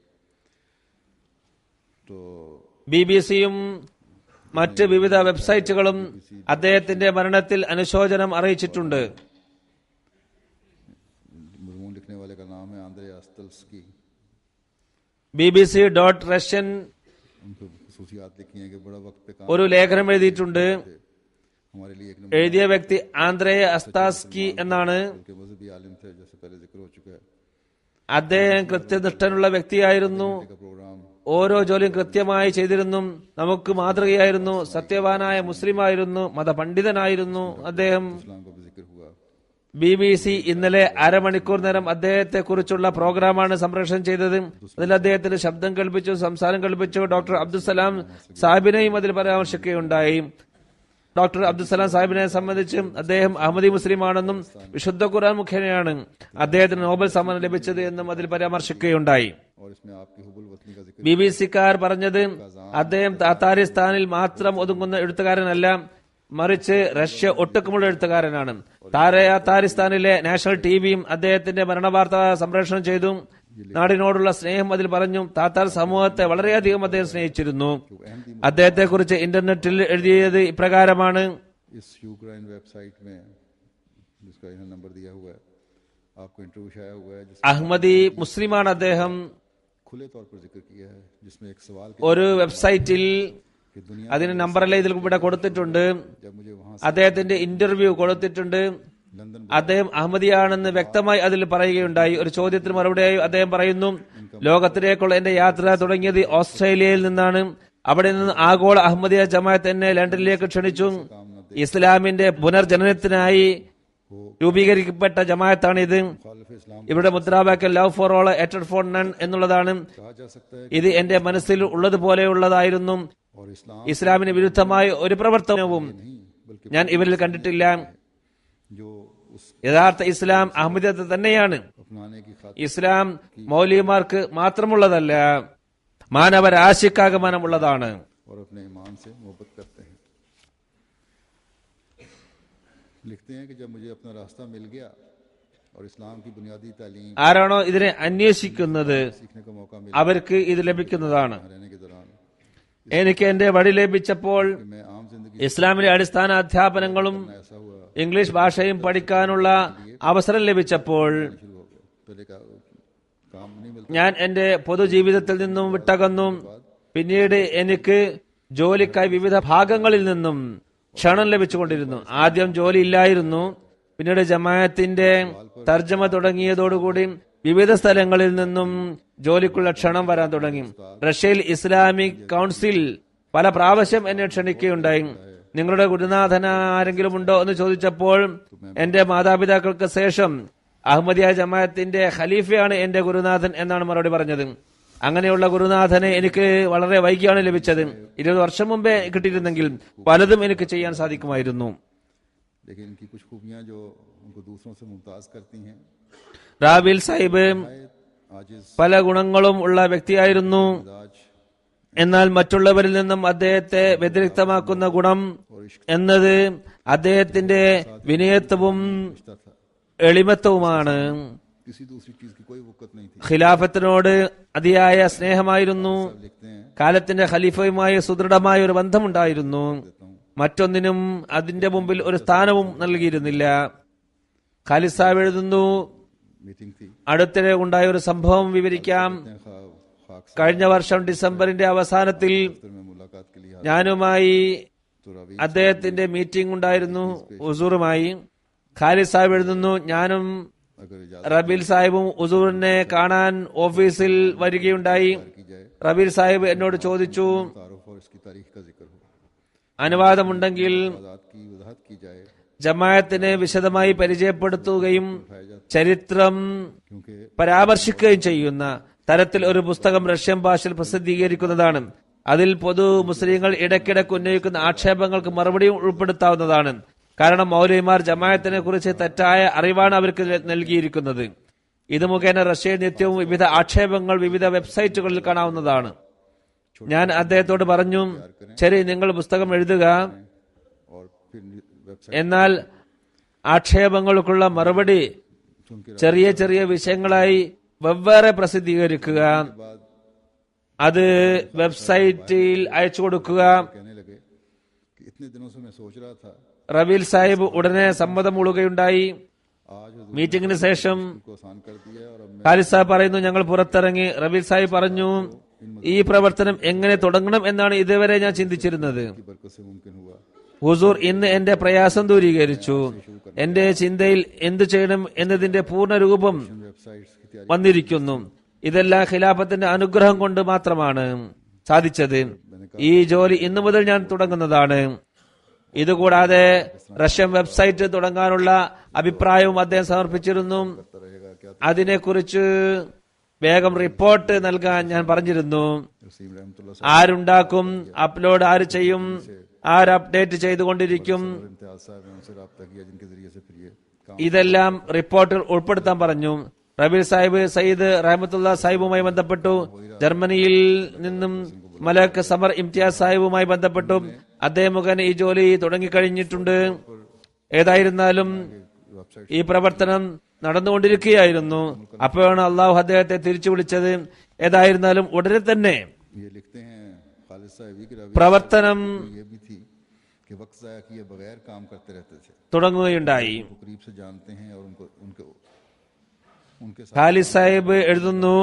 तो BBC-യും മറ്റ് വിവിധ വെബ്സൈറ്റുകളും അദ്ദേഹത്തിന്റെ മരണത്തിൽ അനുശോചനം അറിയിച്ചിട്ടുണ്ട്. मजमून लिखने वाले का नाम है आंद्रे आस्तल्स्की। BBC.Russian उनको खसूसियात लिखी हैं कि बड़ा वक्त पे काम ഒരു ലേഖനം എഴുതിയിട്ടുണ്ട്. हमारे लिए एक नंबर എഴുതിയ വ്യക്തി ആന്ദ്രേ അസ്താസ്കി എന്നാണ്. के मजहबी आलिम थे, जैसे पहले जिक्र हो चुका है। അദ്ദേഹം കൃത്യനിഷ്ഠനുള്ള വ്യക്തിയായിരുന്നു. का प्रोग्राम ഓരോ ജോലിയും കൃത്യമായി ചെയ്തിരുന്നു. നമുക്ക് മാതൃകയായിരുന്നു. സത്യവാനായ മുസ്ലിമായിരുന്നു. മതപണ്ഡിതനായിരുന്നു അദ്ദേഹം. इस्लाम का भी जिक्र हुआ। BBC ഇന്നലെ അരമണിക്കൂർ നേരം അദ്ദേഹത്തെ കുറിച്ചുള്ള പ്രോഗ്രാമാണ് സംപ്രേഷണം ചെയ്തത്. അതിൽ അദ്ദേഹത്തിന്റെ ശബ്ദം കേൾപ്പിച്ചു, സംസാരം കേൾപ്പിച്ചു. ഡോക്ടർ അബ്ദുസലാം സാഹിബിനെയും അതിൽ പരാമർശിക്കുകയുണ്ടായി. ഡോക്ടർ അബ്ദുസലാം സാഹിബിനെ സംബന്ധിച്ച് അദ്ദേഹം അഹമ്മദി മുസ്ലിമാണെന്നും വിശുദ്ധ ഖുർആൻ മുഖേനയാണ് അദ്ദേഹത്തിന് നോബൽ സമ്മാനം ലഭിച്ചത് എന്നും അതിൽ പരാമർശിക്കുകയുണ്ടായി. और इसमें आपकी हुबुल वतनी का जिक्र BBC-ക്കാർ പറഞ്ഞത് അദ്ദേഹം താത്താരിസ്ഥാനിൽ മാത്രം ഒതുങ്ങുന്ന എഴുത്തുകാരനല്ല, മറിച്ച് റഷ്യ ഒട്ടുക്കുമുള്ള എഴുത്തുകാരനാണ്. താത്താരിസ്ഥാനിലെ നാഷണൽ ടിവിയും അദ്ദേഹത്തിന്റെ മരണവാർത്ത സംപ്രേഷണം ചെയ്തു. നാടിനോടുള്ള സ്നേഹം അതിൽ പറഞ്ഞു. താത്താർ സമൂഹത്തെ വളരെയധികം അദ്ദേഹം സ്നേഹിച്ചിരുന്നു. അദ്ദേഹത്തെ കുറിച്ച് ഇന്റർനെറ്റിൽ എഴുതിയത് ഇപ്രകാരമാണ്: इस यूक्रेन वेबसाइट में जिसका यहाँ नंबर दिया हुआ है, आपको इंटरव्यू शाया हुआ है, जिसमें അഹ്മദി മുസ്ലിമാണ് അദ്ദേഹം. खुले तौर पर जिक्र किया है, जिसमें एक सवाल ഒരു വെബ്സൈറ്റിൽ कि दुनिया അതിന് നമ്പറല്ല ഇതിൽ ഇവിടെ കൊടുത്തിട്ടുണ്ട്. जब मुझे वहां അദ്ദേഹത്തിന്റെ ഇന്റർവ്യൂ കൊടുത്തിട്ടുണ്ട്. लंदन അദ്ദേഹം അഹമ്മദിയാണെന്ന് വ്യക്തമായി അതിൽ പറയുകയുണ്ടായി. ഒരു ചോദ്യത്തിന് മറുപടിയായി അദ്ദേഹം പറയുന്നു, ലോകത്തിലേക്കുള്ള എന്റെ യാത്ര തുടങ്ങിയത് ഓസ്ട്രേലിയയിൽ നിന്നാണ്. അവിടെ നിന്ന് ആഗോള അഹമ്മദിയ ജമാഅത്ത് എന്നെ ലണ്ടനിലേക്ക് ക്ഷണിച്ചു. ഇസ്ലാമിന്റെ പുനർജനനത്തിനായി രൂപീകരിക്കപ്പെട്ട ജമാഅത്താണിത്. मुखालिफ इस्लाम ഇവിടെ മുദ്രാവാക്യം love for all hated four none എന്നുള്ളതാണ്. कहा जा सकता है ഇത് എന്റെ മനസ്സിൽ ഉള്ളതുപോലെയുള്ളതായിരുന്നു. और इस्लाम ഇസ്ലാമിന് വിരുദ്ധമായ ഒരു പ്രവർത്തനവും नहीं बल्कि ഞാൻ ഇവരിൽ കണ്ടിട്ടില്ല. जो उस യഥാർത്ഥ ഇസ്ലാം അഹമ്മദിയത്ത് തന്നെയാണ്. अपनाने की खातिर ഇസ്ലാം മൗലിമാർക്ക് മാത്രമുള്ളതല്ല, മാനവരാശിക്കാഗമനമുള്ളതാണ്. और अपने ईमान से मोहब्बत करते हैं। लिखते हैं कि जब मुझे अपना रास्ता मिल गया और इस्लाम की बुनियादी तालीम ആരാണോ ഇതിനെ അന്വേഷിക്കുന്നത് सीखने का मौका मिला അവർക്ക് ഇത് ലഭിക്കുന്നതാണ്. रहने के दौरान, എനിക്ക് എന്റെ वഴി ലഭിച്ചപ്പോൾ कि मैं आम जिंदगी ഇസ്ലാമിലെ അടിസ്ഥാന അധ്യാപനങ്ങളും में ऐसा हुआ ഇംഗ്ലീഷ് ഭാഷയും പഠിക്കാനുള്ള അവസരം ലഭിച്ചപ്പോൾ शुरू हो गया। पहले का काम नहीं मिलता, ഞാൻ എന്റെ പൊതുജീവിതത്തിൽ നിന്നും വിട്ടകന്നു. പിന്നീട് എനിക്ക് ജോലിക്കായി വിവിധ ഭാഗങ്ങളിൽ നിന്നും ക്ഷണം ലഭിച്ചുകൊണ്ടിരുന്നു. ആദ്യം ജോലി ഇല്ലായിരുന്നു. പിന്നീട് ജമാഅത്തിന്റെ തർജ്ജമ തുടങ്ങിയതോടുകൂടി വിവിധ സ്ഥലങ്ങളിൽ നിന്നും ജോലിക്കുള്ള ക്ഷണം വരാൻ തുടങ്ങി. റഷ്യയിൽ ഇസ്ലാമിക് കൗൺസിൽ പല പ്രാവശ്യം എന്നെ ക്ഷണിക്കുകയുണ്ടായി. നിങ്ങളുടെ ഗുരുനാഥൻ ആരെങ്കിലും ഉണ്ടോ എന്ന് ചോദിച്ചപ്പോൾ എന്റെ മാതാപിതാക്കൾക്ക് ശേഷം അഹമ്മദിയ ജമാഅത്തിന്റെ ഖലീഫയാണ് എന്റെ ഗുരുനാഥൻ എന്നാണ് മറുപടി പറഞ്ഞത്. അങ്ങനെയുള്ള ഗുരുനാഥനെ എനിക്ക് വളരെ വൈകിയാണ് ലഭിച്ചത്. 20 വർഷം മുമ്പേ കിട്ടിയിരുന്നെങ്കിൽ പലതും എനിക്ക് ചെയ്യാൻ സാധിക്കുമായിരുന്നു. लेकिन इनकी कुछ खूबियां जो उनको दूसरों से मुमताज करती हैं। റാബിൽ സാഹിബ് आजिज പല ഗുണങ്ങളും ഉള്ള വ്യക്തിയായിരുന്നു. मिजाज എന്നാൽ മറ്റുള്ളവരിൽ നിന്നും അദ്ദേഹത്തെ വ്യതിരിക്തമാക്കുന്ന ഗുണം എന്നത് അദ്ദേഹത്തിന്റെ വിനയത്വവും रिश्ता था, എളിമത്വവുമാണ്. किसी दूसरी चीज की कोई वक़्त नहीं थी। ഖിലാഫത്തിനോട് അതിയായ സ്നേഹമായിരുന്നു. लिखते हैं കാലത്തിന്റെ ഖലീഫയുമായി സുദൃഢമായ ഒരു ബന്ധമുണ്ടായിരുന്നു. മറ്റൊന്നിനും അതിന്റെ മുമ്പിൽ ഒരു സ്ഥാനവും നൽകിയിരുന്നില്ല. ഖാലിദ് സാഹിബ് എഴുതുന്നു, मीटिंग थी, അടുത്തിടെ ഉണ്ടായ ഒരു സംഭവം വിവരിക്കാം. खाक കഴിഞ്ഞ വർഷം ഡിസംബറിന്റെ അവസാനത്തിൽ सत्र में मुलाकात के लिए ഞാനുമായി तो रवि അദ്ദേഹത്തിന്റെ മീറ്റിംഗ് ഉണ്ടായിരുന്നു ഉസൂറുമായി. ഖാലിദ് സാഹിബ് എഴുതുന്നു, ഞാനും अगर इजाजत റബീൽ സാഹിബും ഉസൂറിനെ കാണാൻ ഓഫീസിൽ വരികയുണ്ടായി. की जाए റബീൽ സാഹിബ് എന്നോട് ചോദിച്ചു, तारुफ और इसकी तारीख का जिक्र हो, അനുവാദമുണ്ടെങ്കിൽ आजाद की वजाहत की जाए, ജമാഅത്തിനെ വിശദമായി പരിചയപ്പെടുത്തുകയും ചരിത്രം क्योंकि പരാമർശിക്കുകയും ചെയ്യുന്ന തരത്തിൽ ഒരു പുസ്തകം റഷ്യൻ ഭാഷയിൽ പ്രസിദ്ധീകരിക്കുന്നതാണ്. അതിൽ പൊതു മുസ്ലിങ്ങൾ ഇടയ്ക്കിടയ്ക്ക് ഉന്നയിക്കുന്ന ആക്ഷേപങ്ങൾക്ക് മറുപടിയും ഉൾപ്പെടുത്താവുന്നതാണ്. കാരണം മൗലവിമാർ ജമാഅത്തിനെ കുറിച്ച് തെറ്റായ അറിവാണ് അവർക്ക് നൽകിയിരിക്കുന്നത്. ഇത് മുഖേന റഷ്യയിൽ നിത്യവും വിവിധ ആക്ഷേപങ്ങൾ വിവിധ വെബ്സൈറ്റുകളിൽ കാണാവുന്നതാണ്. ഞാൻ അദ്ദേഹത്തോട് പറഞ്ഞു, ശരി, നിങ്ങൾ പുസ്തകം എഴുതുക, और फिर वेबसाइट എന്നാൽ ആക്ഷേപങ്ങൾക്കുള്ള മറുപടി चुनके ചെറിയ ചെറിയ വിഷയങ്ങളായി വെവ്വേറെ പ്രസിദ്ധീകരിക്കുക, बाद അത് വെബ്സൈറ്റിൽ അയച്ചു കൊടുക്കുക. कहने लगे कि इतने दिनों से मैं सोच रहा था, റബീൽ സാഹിബ് ഉടനെ സമ്മതം മൂളുകയുണ്ടായി. आज हुजूर മീറ്റിംഗിന് ശേഷം को आसान कर दिया और अब मैं ഖാലിദ് സാഹിബ് പറയുന്നു, ഞങ്ങൾ പുറത്തിറങ്ങി. റബീൽ സാഹിബ് പറഞ്ഞു, ഈ പ്രവർത്തനം എങ്ങനെ തുടങ്ങണം എന്നാണ് ഇതുവരെ ഞാൻ ചിന്തിച്ചിരുന്നത്. की बरकत से मुमकिन हुआ। ഹുസൂർ ഇന്ന് എന്റെ പ്രയാസം ദൂരീകരിച്ചു. എന്റെ ചിന്തയിൽ എന്തു ചെയ്യണം എന്നതിന്റെ പൂർണ്ണ രൂപം वेबसाइट्स की तैयारी വന്നിരിക്കുന്നു. ഇതെല്ലാം ഖിലാഫത്തിന്റെ അനുഗ്രഹം കൊണ്ട് മാത്രമാണ് സാധിച്ചത്. ഈ ജോലി ഇന്നു മുതൽ ഞാൻ തുടങ്ങുന്നതാണ്. ഇതുകൂടാതെ റഷ്യൻ വെബ്സൈറ്റ് തുടങ്ങാനുള്ള അഭിപ്രായവും അദ്ദേഹം സമർപ്പിച്ചിരുന്നു. रहेगा, क्या അതിനെക്കുറിച്ച് വേഗം റിപ്പോർട്ട് നൽകാൻ ഞാൻ പറഞ്ഞിരുന്നു. रसीम रहमतुल्लाह ആരുണ്ടാക്കും, അപ്ലോഡ് ആര് ചെയ്യും, ആര് അപ്ഡേറ്റ് ചെയ്തുകൊണ്ടിരിക്കും, और इम्तियाज साहब ने उनसे रब्ता किया, जिनके जरिए से फिर ये काम ഇതെല്ലാം റിപ്പോർട്ടിൽ ഉൾപ്പെടുത്താൻ പറഞ്ഞു. റബീൽ സാഹിബ് സയ്യിദ് റഹ്മത്തുള്ള സാഹിബുമായി ബന്ധപ്പെട്ടു. ജർമ്മനിയിൽ നിന്നും മലക് സമർ ഇംതിയാസ് സാഹിബുമായി ബന്ധപ്പെട്ടു. അദ്ദേഹം മുഖേന ഈ ജോലി തുടങ്ങിക്കഴിഞ്ഞിട്ടുണ്ട്. ഏതായിരുന്നാലും वेबसाइट ഈ പ്രവർത്തനം നടന്നുകൊണ്ടിരിക്കുകയായിരുന്നു. അപ്പോഴാണ് അള്ളാഹു അദ്ദേഹത്തെ തിരിച്ചു വിളിച്ചത്. ഏതായിരുന്നാലും ഉടനെ തന്നെ ये लिखते हैं, खालिद साहब की रवि പ്രവർത്തനം ये भी थी कि वक्त ज़ाया किए बगैर काम करते रहते थे, തുടങ്ങുകയുണ്ടായി. वो करीब से जानते हैं और उनको उनके उनके साथ ഖാലിദ് സാഹിബ് എഴുതുന്നു,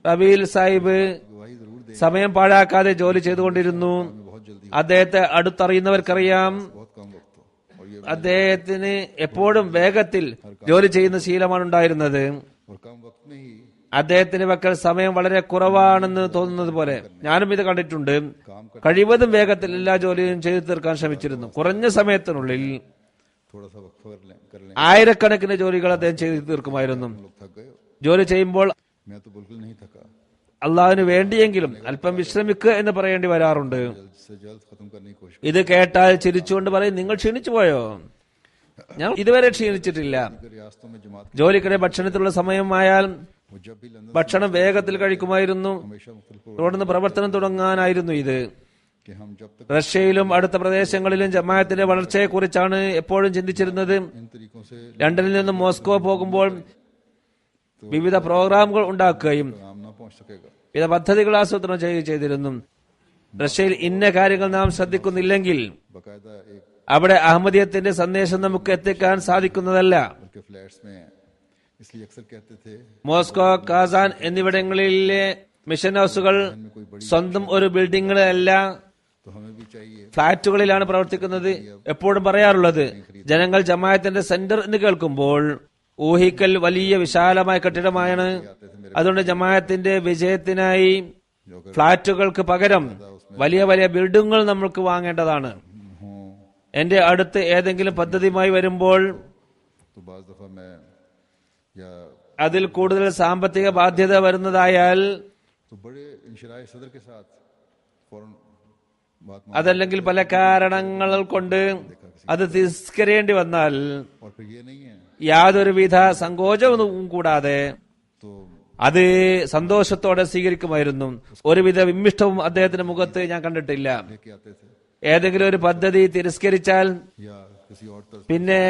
റബീൽ സാഹിബ് गवाही जरूर दें। സമയം പാഴാക്കാതെ ജോലി ചെയ്തുകൊണ്ടിരുന്നു. बहुत जल्दी അദ്ദേഹത്തെ അടുത്തറിയുന്നവർക്കറിയാം, बहुत कम वक्त हो और ये അദ്ദേഹത്തിന് എപ്പോഴും വേഗത്തിൽ ജോലി ചെയ്യുന്ന ശീലമാണ് ഉണ്ടായിരുന്നത്. और कम वक्त में ही അദ്ദേഹത്തിന് പക്കൽ സമയം വളരെ കുറവാണെന്ന് തോന്നുന്നത് പോലെ ഞാനും ഇത് കണ്ടിട്ടുണ്ട്. കഴിവതും വേഗത്തിൽ എല്ലാ ജോലിയും ചെയ്തു തീർക്കാൻ ശ്രമിച്ചിരുന്നു. കുറഞ്ഞ സമയത്തിനുള്ളിൽ थोड़ा सा वक्त कर लें। ആയിരക്കണക്കിന് ജോലികൾ അദ്ദേഹം ചെയ്തു തീർക്കുമായിരുന്നു. लोग थक गए, ജോലി ചെയ്യുമ്പോൾ मैं तो बिल्कुल नहीं थका, അള്ളാഹുവിന് വേണ്ടിയെങ്കിലും അല്പം വിശ്രമിക്കുക എന്ന് പറയേണ്ടി വരാറുണ്ട്. जल्द से जल्द खत्म करने की कोशिश ഇത് കേട്ടാൽ ചിരിച്ചുകൊണ്ട് പറയും, നിങ്ങൾ ക്ഷീണിച്ചു പോയോ? ഞാൻ ഇതുവരെ ക്ഷീണിച്ചിട്ടില്ല. कर। रियासतों में जमात ജോലിക്കിടെ ഭക്ഷണത്തിലുള്ള സമയമായാൽ वो जब भी लंदन ഭക്ഷണം വേഗത്തിൽ കഴിക്കുമായിരുന്നു. हमेशा मुख्तलिफ തുടർന്ന് പ്രവർത്തനം തുടങ്ങാനായിരുന്നു ഇത്. कि हम जब तक റഷ്യയിലും അടുത്ത പ്രദേശങ്ങളിലും ജമാഅത്തിന്റെ വളർച്ചയെക്കുറിച്ചാണ് എപ്പോഴും ചിന്തിച്ചിരുന്നത്. इन तरीकों से ലണ്ടനിൽ നിന്നും മോസ്കോ പോകുമ്പോൾ വിവിധ പ്രോഗ്രാമുകൾ ഉണ്ടാക്കുകയും काम ना पहुंच सकेगा। വിവിധ പദ്ധതികൾ ആസൂത്രണം ചെയ്യുകയും ചെയ്തിരുന്നു. റഷ്യയിൽ ഇന്ന കാര്യങ്ങൾ നാം ശ്രദ്ധിക്കുന്നില്ലെങ്കിൽ बाकायदा एक അവിടെ അഹമ്മദിയത്തിന്റെ സന്ദേശം നമുക്ക് എത്തിക്കാൻ സാധിക്കുന്നതല്ല. उनके फ्लैट्स में, इसलिए अक्सर कहते थे മോസ്കോ, കാസാൻ എന്നിവിടങ്ങളിലെ മിഷൻ ഹൗസുകൾ സ്വന്തം ഒരു ബിൽഡിങ്ങിലല്ല, तो हमें भी चाहिए ഫ്ളാറ്റുകളിലാണ് പ്രവർത്തിക്കുന്നത്. എപ്പോഴും പറയാറുള്ളത്, ജനങ്ങൾ ജമാഅത്തിന്റെ സെന്റർ എന്ന് കേൾക്കുമ്പോൾ ഊഹിക്കൽ വലിയ വിശാലമായ കെട്ടിടമാണ്. അതുകൊണ്ട് ജമാഅത്തിന്റെ വിജയത്തിനായി ഫ്ളാറ്റുകൾക്ക് പകരം വലിയ വലിയ ബിൽഡിങ്ങുകൾ നമ്മൾക്ക് വാങ്ങേണ്ടതാണ്. हों എന്റെ അടുത്ത് ഏതെങ്കിലും പദ്ധതിയുമായി വരുമ്പോൾ तो बाज दफा मैं या അതിൽ കൂടുതൽ സാമ്പത്തിക ബാധ്യത വരുന്നതായാൽ, तो बड़े इंशराह सदर के साथ फौरन बात मान അതല്ലെങ്കിൽ പല കാരണങ്ങൾ കൊണ്ട് देखा किसी അത് തിരസ്കരിക്കേണ്ടി വന്നാൽ और फिर ये नहीं है യാതൊരുവിധ സങ്കോചവും കൂടാതെ तो അത് സന്തോഷത്തോടെ സ്വീകരിക്കുമായിരുന്നു. ഒരുവിധ വിമ്മിഷ്ടവും അദ്ദേഹത്തിന്റെ മുഖത്ത് ഞാൻ കണ്ടിട്ടില്ല. लेके आते थे ഏതെങ്കിലും ഒരു പദ്ധതി തിരസ്കരിച്ചാൽ या किसी और तरह പിന്നെ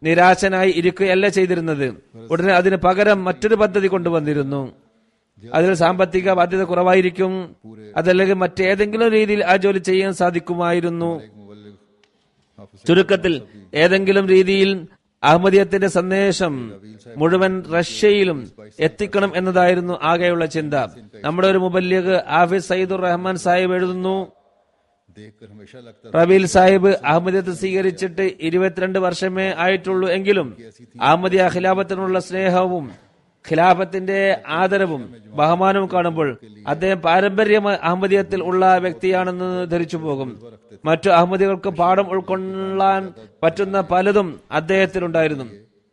നിരാശനായി ഇരിക്കുകയല്ല ചെയ്തിരുന്നത്. ഉടനെ അതിന് പകരം മറ്റൊരു പദ്ധതി കൊണ്ടുവന്നിരുന്നു. അതിൽ സാമ്പത്തിക ബാധ്യത കുറവായിരിക്കും, അതല്ലെങ്കിൽ മറ്റേതെങ്കിലും രീതിയിൽ ആ ജോലി ചെയ്യാൻ സാധിക്കുമായിരുന്നു. ചുരുക്കത്തിൽ ഏതെങ്കിലും രീതിയിൽ അഹമ്മദിയത്തിന്റെ സന്ദേശം മുഴുവൻ റഷ്യയിലും എത്തിക്കണം എന്നതായിരുന്നു ആകെയുള്ള ചിന്ത. നമ്മുടെ ഒരു മുബല്ലിഗ് ഹാഫിസ് സയ്യിദുർ റഹ്മാൻ സാഹിബ് എഴുതുന്നു, देखकर हमेशा लगता റബീൽ സാഹിബ് അഹമ്മദിയത്ത് സ്വീകരിച്ചിട്ട് 22 വർഷമേ ആയിട്ടുള്ളൂ എങ്കിലും അഹമ്മദിയ ഖിലാഫത്തിനുള്ള സ്നേഹവും ഖിലാഫത്തിന്റെ ആദരവും ബഹുമാനവും കാണുമ്പോൾ അദ്ദേഹം പാരമ്പര്യ അഹമ്മദിയത്തിൽ ഉള്ള വ്യക്തിയാണെന്ന് ധരിച്ചു പോകും. മറ്റു അഹമ്മദികൾക്ക് പാഠം ഉൾക്കൊള്ളാൻ പറ്റുന്ന പലതും അദ്ദേഹത്തിനുണ്ടായിരുന്നു.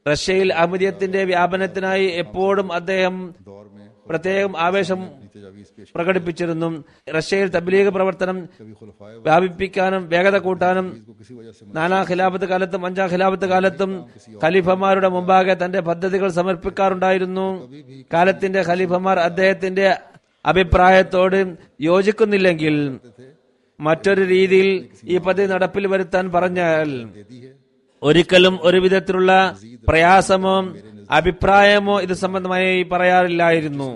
റഷ്യയിൽ അഹമ്മദിയത്തിന്റെ വ്യാപനത്തിനായി എപ്പോഴും അദ്ദേഹം दौर में പ്രത്യേകം ആവേശം तजावीज पेश പ്രകടിപ്പിച്ചിരുന്നു. റഷ്യയിൽ തബ്ലീഗ് പ്രവർത്തനം कभी खुलफाए വ്യാപിപ്പിക്കാനും വേഗത കൂട്ടാനും को किसी वजह से 4-ാം ഖിലാഫത്ത് കാലത്തും 5-ാം ഖിലാഫത്ത് കാലത്തും ഖലീഫമാരുടെ മുമ്പാകെ തന്റെ പദ്ധതികൾ സമർപ്പിക്കാറുണ്ടായിരുന്നു. കാലത്തിന്റെ ഖലീഫമാർ അദ്ദേഹത്തിന്റെ അഭിപ്രായത്തോട് യോജിക്കുന്നില്ലെങ്കിൽ മറ്റൊരു രീതിയിൽ ഈ പദ്ധതി നടപ്പിൽ വരുത്താൻ പറഞ്ഞാൽ दे दी है ഒരിക്കലും ഒരു വിധത്തിലുള്ള പ്രയാസമോ അഭിപ്രായമോ ഇത് സംബന്ധമായി പറയാറില്ലായിരുന്നു.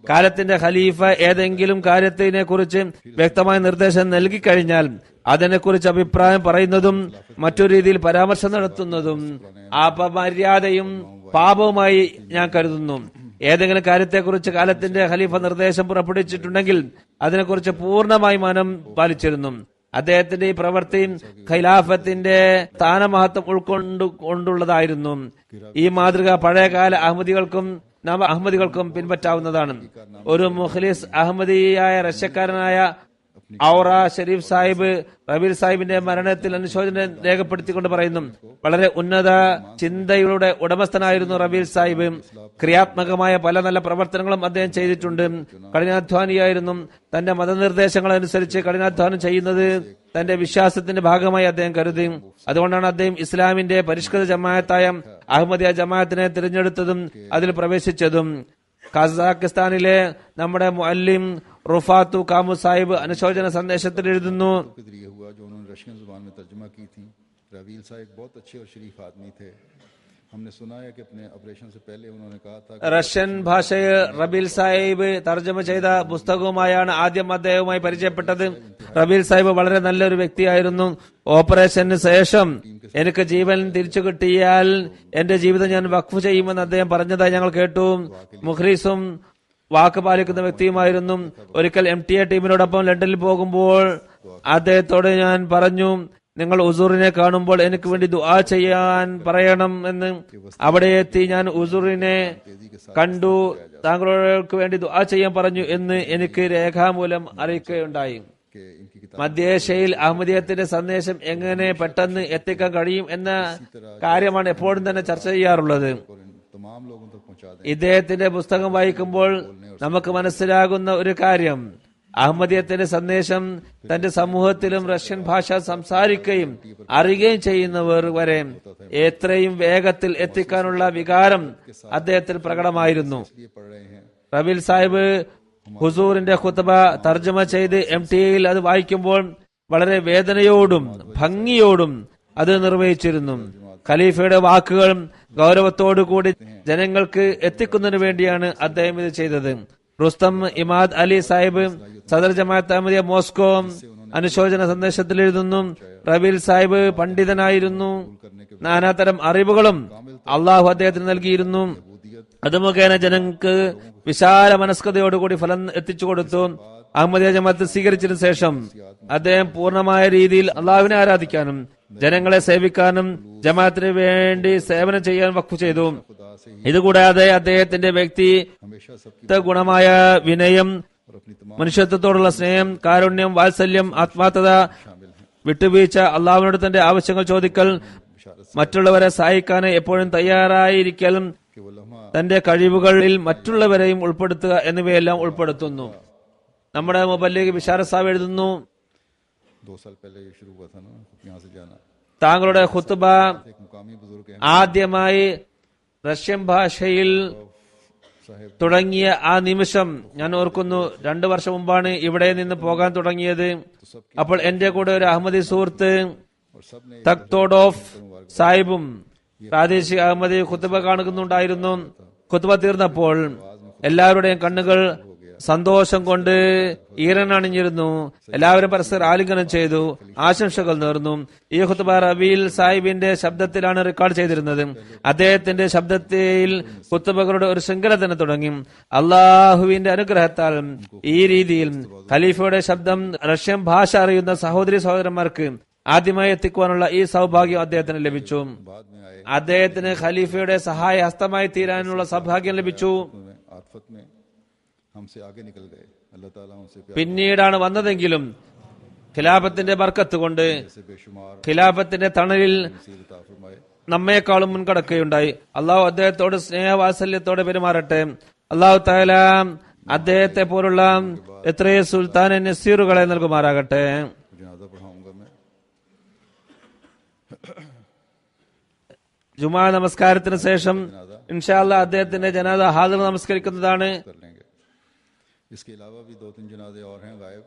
കാലത്തിന്റെ ഖലീഫ ഏതെങ്കിലും കാര്യത്തിനെ കുറിച്ച് വ്യക്തമായ നിർദ്ദേശം നൽകിക്കഴിഞ്ഞാൽ അതിനെക്കുറിച്ച് അഭിപ്രായം പറയുന്നതും മറ്റൊരു രീതിയിൽ പരാമർശം നടത്തുന്നതും അപമര്യാദയും പാപവുമായി ഞാൻ കരുതുന്നു. ഏതെങ്കിലും കാര്യത്തെക്കുറിച്ച് കാലത്തിന്റെ ഖലീഫ നിർദ്ദേശം പുറപ്പെടുവിച്ചിട്ടുണ്ടെങ്കിൽ അതിനെക്കുറിച്ച് പൂർണ്ണമായി മനം പാലിച്ചിരുന്നു. അദ്ദേഹത്തിന്റെ ഈ പ്രവൃത്തി ഖിലാഫത്തിന്റെ സ്ഥാനമഹത്വം ഉൾക്കൊണ്ടുള്ളതായിരുന്നു. ഈ മാതൃക പഴയകാല അഹമ്മദികൾക്കും നവ അഹമ്മദികൾക്കും പിൻപറ്റാവുന്നതാണ്. ഒരു മുഖ്ലിസ് അഹമ്മദിയായ റഷ്യക്കാരനായ ഔറ ഷരീഫ് സാഹിബ് റബീൽ സാഹിബിന്റെ മരണത്തിൽ അനുശോചനം രേഖപ്പെടുത്തിക്കൊണ്ട് പറയുന്നു, വളരെ ഉന്നത ചിന്തയുടെ ഉടമസ്ഥനായിരുന്നു റബീൽ സാഹിബ്. ക്രിയാത്മകമായ പല നല്ല പ്രവർത്തനങ്ങളും അദ്ദേഹം ചെയ്തിട്ടുണ്ട്. കഠിനാധ്വാനിയായിരുന്നു. തന്റെ മതനിർദ്ദേശങ്ങൾ അനുസരിച്ച് കഠിനാധ്വാനം ചെയ്യുന്നത് തന്റെ വിശ്വാസത്തിന്റെ ഭാഗമായി അദ്ദേഹം കരുതി. അതുകൊണ്ടാണ് അദ്ദേഹം ഇസ്ലാമിന്റെ പരിഷ്കൃത ജമാഅത്തായ അഹമ്മദിയ ജമാഅത്തിനെ തിരഞ്ഞെടുത്തതും അതിൽ പ്രവേശിച്ചതും. കസാഖിസ്ഥാനിലെ നമ്മുടെ മുഅല്ലിം റുഫാത്തു കാമു സാഹിബ് അനുശോചന സന്ദേശത്തിൽ എഴുതുന്നു, के जरिए हुआ जो उन्होंने रशियन जुबान में तर्जुमा की थी। रवील साहब बहुत अच्छे और शरीफ आदमी थे। हमने सुना है कि अपने ऑपरेशन से पहले उन्होंने कहा था कि റഷ്യൻ ഭാഷയിൽ റബീൽ സാഹിബ് തർജ്ജമ ചെയ്ത പുസ്തകവുമായാണ് ആദ്യം അദ്ദേഹവുമായി പരിചയപ്പെട്ടത്. റബീൽ സാഹിബ് വളരെ നല്ലൊരു വ്യക്തിയായിരുന്നു. ഓപ്പറേഷന് ശേഷം എനിക്ക് ജീവൻ തിരിച്ചു കിട്ടിയാൽ എന്റെ ജീവിതം ഞാൻ വഖഫ് ചെയ്യുമെന്ന് അദ്ദേഹം പറഞ്ഞതായി ഞങ്ങൾ കേട്ടു. മുഖ്ലിസും വാക്ക് പാലിക്കുന്ന വ്യക്തിയുമായിരുന്നു. ഒരിക്കൽ MTA ടീമിനോടൊപ്പം ലണ്ടനിൽ പോകുമ്പോൾ അദ്ദേഹത്തോട് ഞാൻ പറഞ്ഞു, നിങ്ങൾ ഉസൂറിനെ കാണുമ്പോൾ എനിക്ക് വേണ്ടി ദുആ ചെയ്യാൻ പറയണം എന്ന്. അവിടെ എത്തി ഞാൻ ഉസൂറിനെ കണ്ടു. താങ്കൾക്ക് വേണ്ടി ദുആ ചെയ്യാൻ പറഞ്ഞു എന്ന് എനിക്ക് രേഖാമൂലം അറിയിക്കുകയുണ്ടായി. कि इनकी किताब മധ്യേഷ്യയിൽ അഹമ്മദിയത്തിന്റെ സന്ദേശം എങ്ങനെ പെട്ടെന്ന് എത്തിക്കാൻ കഴിയും എന്ന കാര്യമാണ് എപ്പോഴും തന്നെ ചർച്ച ചെയ്യാറുള്ളത്. और इन तमाम लोगों तक पहुंचा दें। ഇദ്ദേഹത്തിന്റെ പുസ്തകം വായിക്കുമ്പോൾ നമുക്ക് മനസ്സിലാകുന്ന ഒരു കാര്യം, അഹമ്മദിയത്തിന്റെ സന്ദേശം തന്റെ സമൂഹത്തിലും റഷ്യൻ ഭാഷ സംസാരിക്കുകയും അറിയുകയും ചെയ്യുന്നവർ വരെ എത്രയും വേഗത്തിൽ എത്തിക്കാനുള്ള വികാരം അദ്ദേഹത്തിൽ പ്രകടമായിരുന്നു. ये पढ़ रहे हैं റബീൽ സാഹിബ് ഹുസൂറിന്റെ ഖുത്ബ തർജ്ജമ ചെയ്ത് MTA-യിൽ അത് വായിക്കുമ്പോൾ വളരെ വേദനയോടും ഭംഗിയോടും അത് നിർവഹിച്ചിരുന്നു. ഖലീഫയുടെ വാക്കുകൾ ഗൗരവത്തോടുകൂടി ജനങ്ങൾക്ക് എത്തിക്കുന്നതിന് വേണ്ടിയാണ് അദ്ദേഹം ഇത് ചെയ്തത്. റുസ്തം ഇമാദ് അലി സാഹിബ് സദർ ജമാഅത്ത് അഹമ്മദിയ മോസ്കോ അനുശോചന സന്ദേശത്തിൽ എഴുതുന്നു, റബീൽ സാഹിബ് പണ്ഡിതനായിരുന്നു. നാനാതരം അറിവുകളും അള്ളാഹു അദ്ദേഹത്തിന് നൽകിയിരുന്നു. അത് മുഖേന ജനങ്ങൾക്ക് വിശാല മനസ്കതയോടുകൂടി ഫലം എത്തിച്ചു കൊടുത്തു. അഹമ്മദിയ ജമാഅത്ത് സ്വീകരിച്ചതിനു ശേഷം അദ്ദേഹം പൂർണ്ണമായ രീതിയിൽ അള്ളാഹുവിനെ ആരാധിക്കാനും ജനങ്ങളെ സേവിക്കാനും ജമാഅത്തിന് വേണ്ടി സേവനം ചെയ്യാൻ വഖഫ് ചെയ്തു. ഇതുകൂടാതെ അദ്ദേഹത്തിന്റെ വ്യക്തിത്വ ഗുണമായ വിനയം, മനുഷ്യത്വത്തോടുള്ള സ്നേഹം, കാരുണ്യം, വാത്സല്യം, ആത്മാർത്ഥത, വിട്ടുവീഴ്ച, അള്ളാഹുവിനോട് തന്റെ ആവശ്യങ്ങൾ ചോദിക്കൽ, മറ്റുള്ളവരെ സഹായിക്കാൻ എപ്പോഴും തയ്യാറായിരിക്കൽ, തന്റെ കഴിവുകളിൽ മറ്റുള്ളവരെയും ഉൾപ്പെടുത്തുക എന്നിവയെല്ലാം ഉൾപ്പെടുത്തുന്നു. നമ്മുടെ മുബല്ലിഗ് ബിഷാറത്ത് സാഹിബ് എഴുതുന്നു, 2 साल पहले ये शुरू हुआ था ना यहाँ से जाना താങ്കളുടെ ഖുത്ബ एक मुकामी बुजुर्ग ആദ്യമായി റഷ്യൻ ഭാഷയിൽ साहब തുടങ്ങിയ ആ നിമിഷം ഞാൻ ഓർക്കുന്നു. 2 വർഷം മുമ്പാണ് ഇവിടെ നിന്ന് പോകാൻ തുടങ്ങിയത്. അപ്പോൾ എന്റെ കൂടെ ഒരു അഹമ്മദി സുഹൃത്ത് और सब ने തക്തോഡോഫ് സാഹിബും പ്രാദേശിക അഹമ്മദി ഖുത്ബ കാണുന്നുണ്ടായിരുന്നു. ഖുത്ബ തീർന്നപ്പോൾ എല്ലാവരുടെയും കണ്ണുകൾ സന്തോഷം കൊണ്ട് ഈറനണിഞ്ഞിരുന്നു. എല്ലാവരും പരസ്പരം ആലിംഗനം ചെയ്തു, ആശംസകൾ നേർന്നു. ഈ ഖുത്ബ റബീൽ സാഹിബിന്റെ ശബ്ദത്തിലാണ് റെക്കോർഡ് ചെയ്തിരുന്നത്. അദ്ദേഹത്തിന്റെ ശബ്ദത്തിൽ ഖുത്ബകളുടെ ഒരു ശൃംഖല തന്നെ തുടങ്ങി. അള്ളാഹുവിന്റെ അനുഗ്രഹത്താൽ ഈ രീതിയിൽ ഖലീഫയുടെ ശബ്ദം റഷ്യൻ ഭാഷ അറിയുന്ന സഹോദരി സഹോദരന്മാർക്ക് ആദ്യമായി എത്തിക്കുവാനുള്ള ഈ സൗഭാഗ്യം അദ്ദേഹത്തിന് ലഭിച്ചു. बाद में आए അദ്ദേഹത്തിന് ഖലീഫയുടെ സഹായ ഹസ്തമായി തീരാനുള്ള സൗഭാഗ്യം ലഭിച്ചു. आफत में हमसे आगे निकल गए। अल्लाह ताला उनसे प्यार പിന്നീടാണ് വന്നതെങ്കിലും ഖിലാഫത്തിന്റെ ബർക്കത്ത് കൊണ്ട് से बेशुमार ഖിലാഫത്തിന്റെ തണലിൽ नसीब अता फरमाए। നമ്മെക്കാളും മുൻകടക്കുകയുണ്ടായി. അള്ളാഹു അദ്ദേഹത്തോട് സ്നേഹവാത്സല്യത്തോടെ പെരുമാറട്ടെ. അള്ളാഹു തആല അദ്ദേഹത്തെ പോലുള്ള എത്രയോ സുൽത്താൻ നസീറുകളെ നൽകുമാറാകട്ടെ. जनाजा पढ़ाऊंगा मैं। ജുമാ നമസ്കാരത്തിന് ശേഷം ഇൻഷാ അല്ലാഹ് അദ്ദേഹത്തിന്റെ ജനാസ ഹാദിർ നമസ്കരിക്കുന്നതാണ്. कर लेंगे। इसके अलावा भी 2-3 जनाजे और हैं गायब।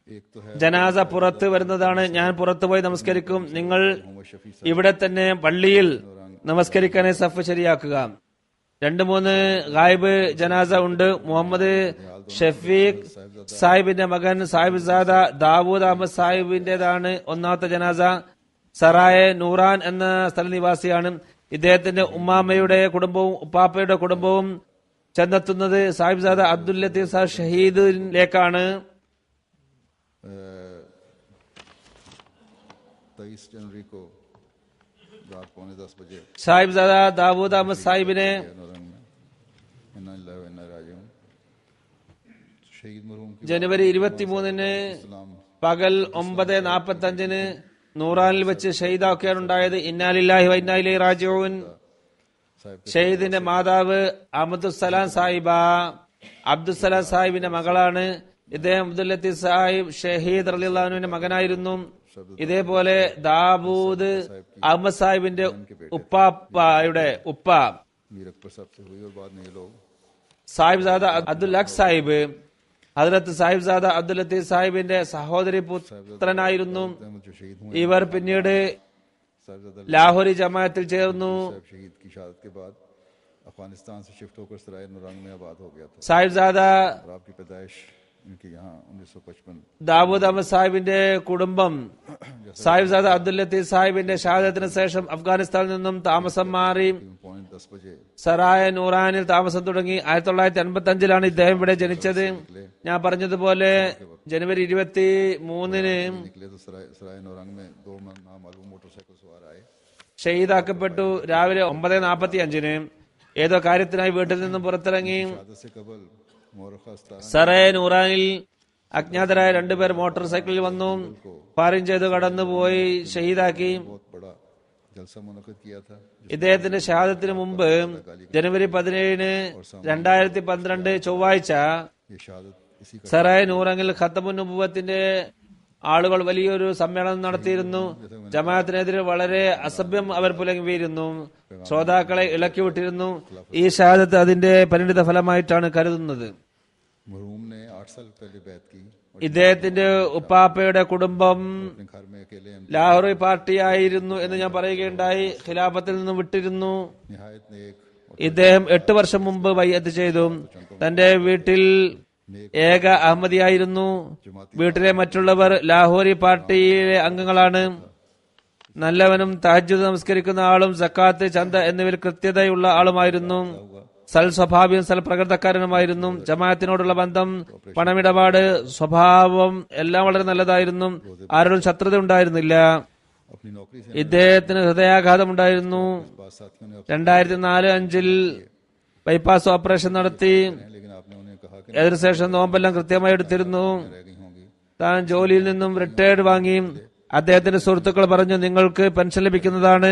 एक तो है ജനാസ പുറത്ത് വരുന്നതാണ്. ഞാൻ പുറത്തു പോയി നമസ്കരിക്കും. നിങ്ങൾ मोहम्मद शफी ഇവിടെ തന്നെ പള്ളിയിൽ നമസ്കരിക്കാനെ സഫ് ശരിയാക്കുക. 2-3 ഗായിബ് ജനാസ ഉണ്ട്. മുഹമ്മദ് ഷഫീഖ് സാഹിബിന്റെ മകൻ സാഹിബ് സാദ ദാവൂദ് അഹമ്മദ് സാഹിബിന്റേതാണ് ഒന്നാമത്തെ ജനാസ. സറായ നൂറാൻ എന്ന സ്ഥലനിവാസിയാണ്. ഇദ്ദേഹത്തിന്റെ ഉമ്മാമ്മയുടെ കുടുംബവും ഉപ്പാപ്പയുടെ കുടുംബവും ചെന്നെത്തുന്നത് സാഹിബ് സാദ അബ്ദുൽ ലത്തീഫ് സാഹിബ് ഷഹീദിലേക്കാണ്. 23 जनवरी को रात 9:45 बजे സാഹിബ് സാദ ദാവൂദ് അഹമ്മദ് സാഹിബിനെ नौरंग में इन्ना लिल्लाहि व इन्ना इलैहि राजिऊन शहीद मरहूम की ജനുവരി 23-ന് इस्लाम പകൽ 9:45-ന് നൂറാനിൽ വെച്ച് ഷഹീദാക്കുകയാണ് ഉണ്ടായത്. ഇന്നാലില്ലാഹി വ ഇന്നാ ഇലൈഹി റാജിഊൻ. साहिब ഷഹീദിന്റെ മാതാവ് അബ്ദുസ്സലാം സാഹിബ അബ്ദുസ്സലാം സാഹിബിന്റെ മകളാണ്. ഇദ്ദേഹം അബ്ദുൽ ലത്തീഫ് സാഹിബ് ഷഹീദ് റളിയല്ലാഹു അൻഹുവിന്റെ മകനായിരുന്നു. ഇതേപോലെ ദാവൂദ് അഹമ്മദ് സാഹിബിന്റെ ഉപ്പാപ്പയുടെ ഉപ്പ मीर अकबर साहब से हुई और बाद में ये लोग സാഹിബ് സാദ അബ്ദുൽ ഹഖ് സാഹിബ് ഹദ്രത്ത് സാഹിബ് സാദ അബ്ദുൽ ലത്തീഫ് സാഹിബിന്റെ സഹോദരി പുത്രനായിരുന്നു. अहमद जो शहीद हुए ഇവർ പിന്നീട് साहिबजादा ലാഹോരി ജമാഅത്തിൽ ചേർന്നു. साहब शहीद की शहादत के बाद अफगानिस्तान से शिफ्ट होकर सराय नौरंग में आबाद हो गया था സാഹിബ് സാദ और आपकी पैदाइश इनके यहाँ 1955 ദാവൂദ് അഹമ്മദ് സാഹിബിന്റെ കുടുംബം സാഹിബ് സാദ അബ്ദുൽ ലത്തീഫ് സാഹിബിന്റെ ഷഹാദത്തിന് ശേഷം അഫ്ഗാനിസ്ഥാനിൽ നിന്നും താമസം മാറി 10 बजे സറായ നൂറാനിൽ താമസം തുടങ്ങി. 1955-ലാണ് ഇദ്ദേഹം ഇവിടെ ജനിച്ചത്. ഞാൻ പറഞ്ഞതുപോലെ ജനുവരി 23-ന് निकले तो सराय नौरंग में 2 नामालूम मोटरसाइकिल सवार आए। ഷഹീദാക്കപ്പെട്ടു. രാവിലെ 9:45-ന് ഏതോ കാര്യത്തിനായി വീട്ടിൽ നിന്നും പുറത്തിറങ്ങി. शहादत से कबल मोरखा 17 സറായ നൂറാനിൽ അജ്ഞാതരായ 2 പേർ മോട്ടോർ സൈക്കിളിൽ വന്നു. ഫയറിംഗ് ചെയ്തു കടന്നുപോയി ഷഹീദാക്കി. बहुत बड़ा जलसा मुनक़िद किया था ഇദ്ദേഹത്തിന്റെ ഷഹാദത്തിന് മുമ്പ് ജനുവരി 17-ന് 2012 ചൊവ്വാഴ്ച ये शहादत इसी का സറായ നൂറങ്ങിൽ ഖത്തമുൻ നുബുവത്തിന്റെ ആളുകൾ വലിയൊരു സമ്മേളനം നടത്തിയിരുന്നു. ജമാഅത്തിനെതിരെ വളരെ അസഭ്യം അവർ പുലങ്ങിയിരുന്നു. ശ്രോതാക്കളെ ഇളക്കിവിട്ടിരുന്നു. ഈ ഷഹാദത്ത് അതിന്റെ പരിണിത ഫലമായിട്ടാണ് കരുതുന്നത്. मरहूम ने 8 साल पहले बैत की और ഇദ്ദേഹത്തിന്റെ ഉപ്പാപ്പയുടെ കുടുംബം अपने घर में अकेले ലാഹോറി പാർട്ടിയായിരുന്നു എന്ന് ഞാൻ പറയുകയുണ്ടായി. ഖിലാഫത്തിൽ നിന്ന് വിട്ടിരുന്നു. निहायत नेक और ഇദ്ദേഹം 8 വർഷം മുമ്പ് ബൈഅത്ത് ചെയ്തു. തന്റെ വീട്ടിൽ ഏക അഹമ്മദിയായിരുന്നു. വീട്ടിലെ മറ്റുള്ളവർ ലാഹോറി പാർട്ടിയിലെ അംഗങ്ങളാണ്. നല്ലവനും തഹജ്ജുദ് നമസ്കരിക്കുന്ന ആളും സക്കാത്ത് ചന്ത എന്നിവയിൽ കൃത്യതയുള്ള ആളുമായിരുന്നു. സൽ സ്വഭാവ്യം സൽപ്രകൃതക്കാരനുമായിരുന്നു. ജമാഅത്തിനോടുള്ള ബന്ധം, പണമിടപാട്, സ്വഭാവം എല്ലാം വളരെ നല്ലതായിരുന്നു. ആരോടും ശത്രുത ഉണ്ടായിരുന്നില്ല. अपनी नौकरी से ഇദ്ദേഹത്തിന് ഹൃദയാഘാതമുണ്ടായിരുന്നു. बाद साथियों ने 2004-05 ബൈപ്പാസ് ഓപ്പറേഷൻ നടത്തി. लेकिन आपने उन्हें कहा कि അതിനുശേഷം നോമ്പെല്ലാം കൃത്യമായി എടുത്തിരുന്നു. रह गई होंगी। താൻ ജോലിയിൽ നിന്നും റിട്ടയർഡ് വാങ്ങി. അദ്ദേഹത്തിന്റെ സുഹൃത്തുക്കൾ പറഞ്ഞു, നിങ്ങൾക്ക് പെൻഷൻ ലഭിക്കുന്നതാണ്.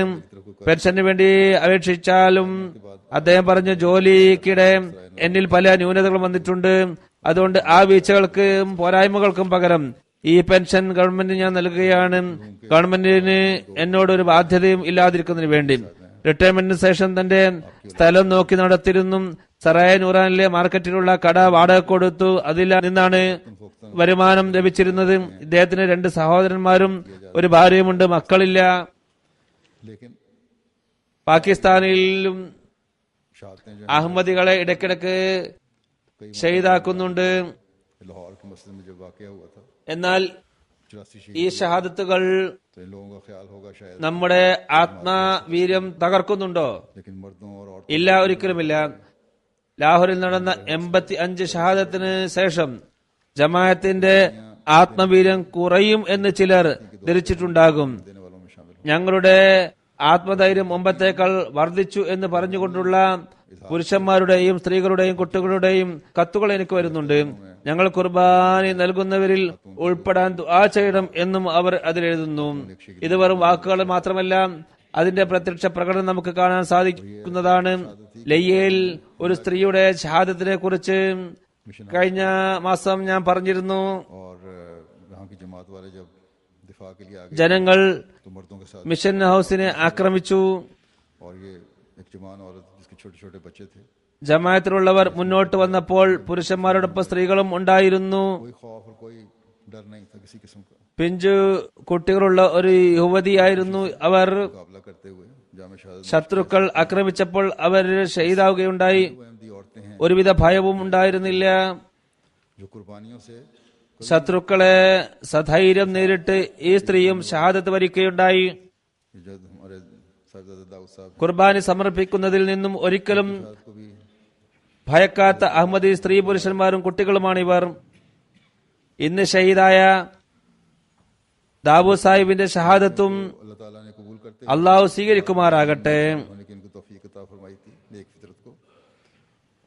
പെൻഷന് വേണ്ടി അപേക്ഷിച്ചാലും അദ്ദേഹം പറഞ്ഞു, ജോലിക്കിടെ എന്നിൽ പല ന്യൂനതകളും വന്നിട്ടുണ്ട്. അതുകൊണ്ട് ആ വീഴ്ചകൾക്കും പോരായ്മകൾക്കും പകരം ഈ പെൻഷൻ ഗവൺമെന്റിന് ഞാൻ നൽകുകയാണ്. ഗവൺമെന്റിന് എന്നോട് ഒരു ബാധ്യതയും ഇല്ലാതിരിക്കുന്നതിന് വേണ്ടി. റിട്ടയർമെന്റിന് ശേഷം തന്റെ സ്ഥലം നോക്കി നടത്തിയിരുന്നു. സറായ നൂറാനിലെ മാർക്കറ്റിലുള്ള കട വാടക കൊടുത്തു. അതിൽ നിന്നാണ് വരുമാനം ലഭിച്ചിരുന്നത്. ഇദ്ദേഹത്തിന് 2 സഹോദരന്മാരും ഒരു ഭാര്യയുമുണ്ട്. മക്കളില്ല. लेकिन പാകിസ്ഥാനിലും शहादतें जो അഹമ്മദികളെ ഇടയ്ക്കിടയ്ക്ക് ഷഹീദാക്കുന്നുണ്ട്. लाहौर के मसले में जब वाकया हुआ था എന്നാൽ 84 ഈ ഷഹാദത്തുകൾ तो इन लोगों का ख्याल होगा शायद, നമ്മുടെ ആത്മവീര്യം തകർക്കുന്നുണ്ടോ? लेकिन मर्दों और औरतों ഇല്ല, ഒരിക്കലുമില്ല. ലാഹോറിൽ നടന്ന 85 ഷഹാദത്തിന് ശേഷം ജമാഅത്തിന്റെ ആത്മവീര്യം കുറയും എന്ന് ചിലർ ധരിച്ചിട്ടുണ്ടാകും. देने वालों में शामिल ഞങ്ങളുടെ ആത്മധൈര്യം മുമ്പത്തേക്കാൾ വർദ്ധിച്ചു എന്ന് പറഞ്ഞുകൊണ്ടുള്ള പുരുഷന്മാരുടെയും സ്ത്രീകളുടെയും കുട്ടികളുടെയും കത്തുകൾ എനിക്ക് വരുന്നുണ്ട്. ഞങ്ങൾ കുർബാനി നൽകുന്നവരിൽ ഉൾപ്പെടാൻ ദുആ ചെയ്യണം എന്നും അവർ അതിലെഴുതുന്നു. ഇത് വെറും വാക്കുകൾ മാത്രമല്ല, അതിന്റെ പ്രത്യക്ഷ പ്രകടനം നമുക്ക് കാണാൻ സാധിക്കുന്നതാണ്. ലയ്യയിൽ ഒരു സ്ത്രീയുടെ ഷഹാദത്തിനെ കുറിച്ച് കഴിഞ്ഞ മാസം ഞാൻ പറഞ്ഞിരുന്നു. और यहाँ की जमात वाले जब दिफा के लिए आगे ജനങ്ങൾ तो मर्दों के साथ, മിഷൻ ഹൌസിനെ ആക്രമിച്ചു. और ये एक जवान औरत जिसके छोटे छोटे बच्चे थे, ജമാഅത്തിലുള്ളവർ മുന്നോട്ട് വന്നപ്പോൾ പുരുഷന്മാരോടൊപ്പം സ്ത്രീകളും ഉണ്ടായിരുന്നു. कोई खौफ और कोई डर नहीं था किसी किस्म का। പിഞ്ചു കുട്ടികളുള്ള ഒരു യുവതിയായിരുന്നു അവർ. मुकाबला करते हुए जामे शहादत ശത്രുക്കൾ ആക്രമിച്ചപ്പോൾ അവർ ഷഹീദാവുകയുണ്ടായി. अहमदी औरतें हैं ഒരുവിധ ഭയവും ഉണ്ടായിരുന്നില്ല. जो कुर्बानियों से ശത്രുക്കളെ സധൈര്യം നേരിട്ട് ഈ സ്ത്രീയും ഷഹാദത്ത് വരിക്കുകയുണ്ടായി. जब हमारे साहिबजादा दाऊद साहब കുർബാനി സമർപ്പിക്കുന്നതിൽ നിന്നും ഒരിക്കലും को भी ഭയക്കാത്ത അഹമ്മദി സ്ത്രീ പുരുഷന്മാരും കുട്ടികളുമാണിവർ. ഇന്ന് ഷഹീദായ ദാവൂദ് സാഹിബിന്റെ ഷഹാദത്തും अल्लाह ताला ने कबूल करते അള്ളാഹു സ്വീകരിക്കുമാറാകട്ടെ. उन्होंने कि इनको तौफीक अता फरमाई थी नेक फितरत को,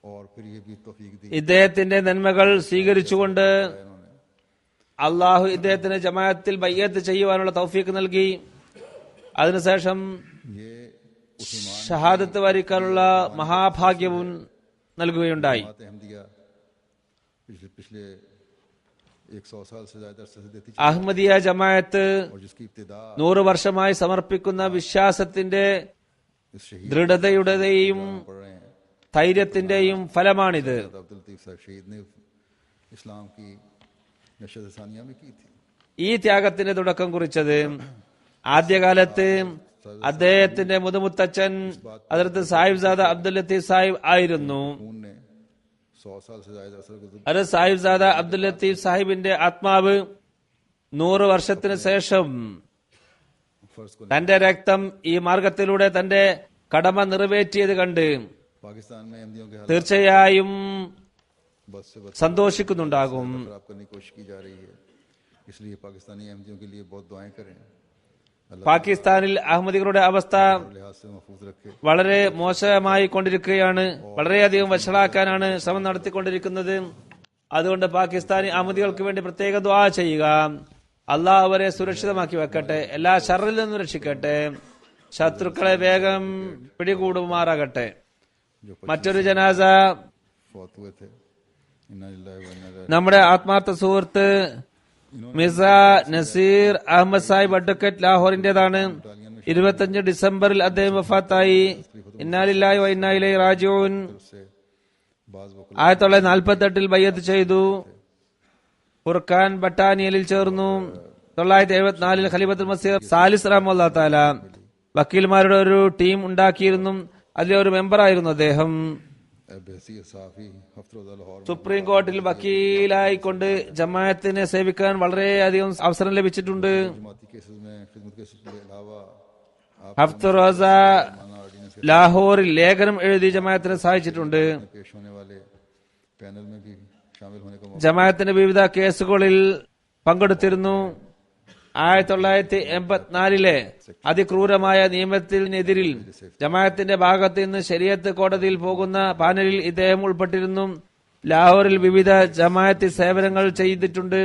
और फिर ये भी तौफीक दी ഇദ്ദേഹത്തിന്റെ നന്മകൾ സ്വീകരിച്ചുകൊണ്ട് इन्होंने। അള്ളാഹു ഇദ്ദേഹത്തിന് ജമാഅത്തിൽ ബയ്യത്ത് ചെയ്യുവാനുള്ള തൗഫീക്ക് നൽകി. അതിനുശേഷം ये उस ईमान ഷഹാദത്ത് വരിക്കാനുള്ള മഹാഭാഗ്യവും നൽകുകയുണ്ടായി. जमात अहमदिया पिछले 100 साल से ज्यादा अरसे से देती चली, അഹമ്മദിയ ജമാഅത്ത് और जिसकी इब्तिदा 100 വർഷമായി സമർപ്പിക്കുന്ന വിശ്വാസത്തിന്റെ इस शहीद ദൃഢതയുടെയും पढ़ रहे हैं। ധൈര്യത്തിന്റെയും ഫലമാണിത്. अब्दुल लतीफ साहब शहीद ने इस्लाम की नशद सानिया में की थी। ഈ ത്യാഗത്തിന്റെ തുടക്കം കുറിച്ചത് ആദ്യകാലത്ത് അദ്ദേഹത്തിന്റെ മുതുമുത്തച്ഛൻ ഹദ്റത്ത് സാഹിബ്സാദ അബ്ദുൽ ലത്തീഫ് സാഹിബ് ആയിരുന്നു. खून ने 100 साल से ज्यादा अरसे गुजर അത് സാഹിബ്സാദ അബ്ദുൽ ലത്തീഫ് സാഹിബിന്റെ ആത്മാവ് 100 വർഷത്തിന് ശേഷം फर्ज को തന്റെ രക്തം ഈ മാർഗത്തിലൂടെ തന്റെ കടമ നിറവേറ്റിയത് കണ്ട് पाकिस्तान में अहमदियों के हालात തീർച്ചയായും बस से बस സന്തോഷിക്കുന്നുണ്ടാകും. खराब करने की कोशिश की जा रही है, इसलिए पाकिस्तानी अहमदियों के लिए बहुत दुआएं करें। अल्लाह പാകിസ്ഥാനിൽ അഹമ്മദികളുടെ അവസ്ഥ लिहाज से महफूज रखे। വളരെ മോശമായി കൊണ്ടിരിക്കുകയാണ്. വളരെയധികം വഷളാക്കാനാണ് ശ്രമം നടത്തിക്കൊണ്ടിരിക്കുന്നത്. അതുകൊണ്ട് പാകിസ്ഥാനി അഹമ്മദികൾക്ക് വേണ്ടി പ്രത്യേക ദുആ ചെയ്യുക. അള്ളാഹ് അവരെ സുരക്ഷിതമാക്കി വെക്കട്ടെ, എല്ലാ ഷർറിൽ നിന്നും രക്ഷിക്കട്ടെ, ശത്രുക്കളെ വേഗം പിടികൂടുമാറാകട്ടെ. जो മറ്റൊരു ജനാസ फौत हुए थे, इन्ना लिल्लाहि व इन्ना इलैहि നമ്മുടെ ആത്മാർത്ഥ സുഹൃത്ത് മിസ നസീർ അഹമ്മദ് സാഹിബ് അഡ്വക്കേറ്റ് ലാഹോറിന്റേതാണ്. 25 ഡിസംബറിൽ അദ്ദേഹം വഫാത്തായി. ഇന്നാലില്ലാഹി വ ഇന്നാ ഇലൈഹി റാജിഊൻ. से बाज वकल 1948 ബയ്യത്ത് ചെയ്തു. ഫുർഖാൻ ബട്ടാനിയലിൽ ചേർന്നു. 1974 ഖലീഫത്തുൽ മസീഹ് സാലിസ് റഹ്മത്തുള്ളാഹി തആല വക്കീൽമാരുടെ ഒരു ടീം ഉണ്ടാക്കിയിരുന്നു. അതിലെ ഒരു മെമ്പറായിരുന്നു അദ്ദേഹം. बेसी साफी हफ्तरोजा लाहौर സുപ്രീം കോടതിയിൽ വക്കീലായിക്കൊണ്ട് ജമാഅത്തിനെ സേവിക്കാൻ വളരെയധികം അവസരം ലഭിച്ചിട്ടുണ്ട്. जमाती केसेस में खिदमत के अलावा आप ഹഫ്തുറോസ ലാഹോറിൽ ലേഖനം എഴുതി ജമാഅത്തിനെ സഹായിച്ചിട്ടുണ്ട്. पेश होने वाले पैनल में भी शामिल होने का मौका ജമാഅത്തിന്റെ വിവിധ കേസുകളിൽ പങ്കെടുത്തിരുന്നു. 1984 അതിക്രൂരമായ നിയമത്തിനെതിരിൽ ജമാഅത്തിന്റെ ഭാഗത്ത് നിന്ന് ശരീഅത്ത് കോടതിയിൽ പോകുന്ന പാനലിൽ ഇദ്ദേഹം ഉൾപ്പെട്ടിരുന്നു. ലാഹോറിൽ വിവിധ ജമാഅത്തി സേവനങ്ങൾ ചെയ്തിട്ടുണ്ട്.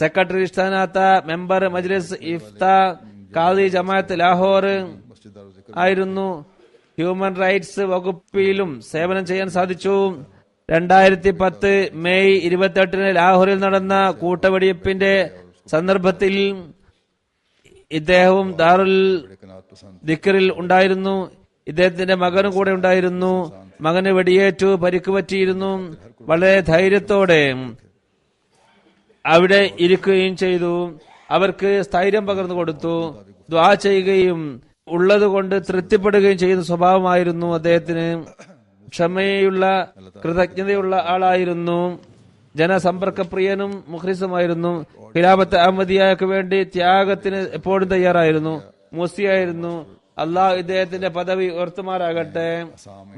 സെക്രട്ടറി സ്ഥാനാത്ത മെമ്പർ മജ്ലിസ് ഇഫ്ത ഖാദി ജമാഅത്ത് ലാഹോർ मस्जिद दारुल जिक्र ആയിരുന്നു. ഹ്യൂമൻ റൈറ്റ്സ് വകുപ്പിലും സേവനം ചെയ്യാൻ സാധിച്ചു. 2010 മെയ് 28 ലാഹോറിൽ നടന്ന കൂട്ടവെടിവെപ്പിന്റെ സന്ദർഭത്തിൽ ഇദ്ദേഹവും ദാറുൽ कनात पसंद ദിക്റിൽ ഉണ്ടായിരുന്നു. ഇദ്ദേഹത്തിന്റെ മകനും കൂടെ ഉണ്ടായിരുന്നു. മകന് വെടിയേറ്റു, പരിക്ക് പറ്റിയിരുന്നു. വളരെ ധൈര്യത്തോടെ അവിടെ ഇരിക്കുകയും ചെയ്തു. അവർക്ക് സ്ഥൈര്യം പകർന്നു കൊടുത്തു. ദുആ ചെയ്യുകയും ഉള്ളതുകൊണ്ട് തൃപ്തിപ്പെടുകയും ചെയ്യുന്ന സ്വഭാവമായിരുന്നു അദ്ദേഹത്തിന്. ക്ഷമയുള്ള കൃതജ്ഞതയുള്ള ആളായിരുന്നു. ജനസമ്പർക്കപ്രിയനും മുഖ്ലിസുമായിരുന്നു. ഖിലാഫത്ത് അഹമ്മദിയക്ക് വേണ്ടി ത്യാഗത്തിന് എപ്പോഴും തയ്യാറായിരുന്നു. മൂസിയായിരുന്നു. അള്ളാഹ് ഇദ്ദേഹത്തിന്റെ പദവി ഉയർത്തുമാറാകട്ടെ,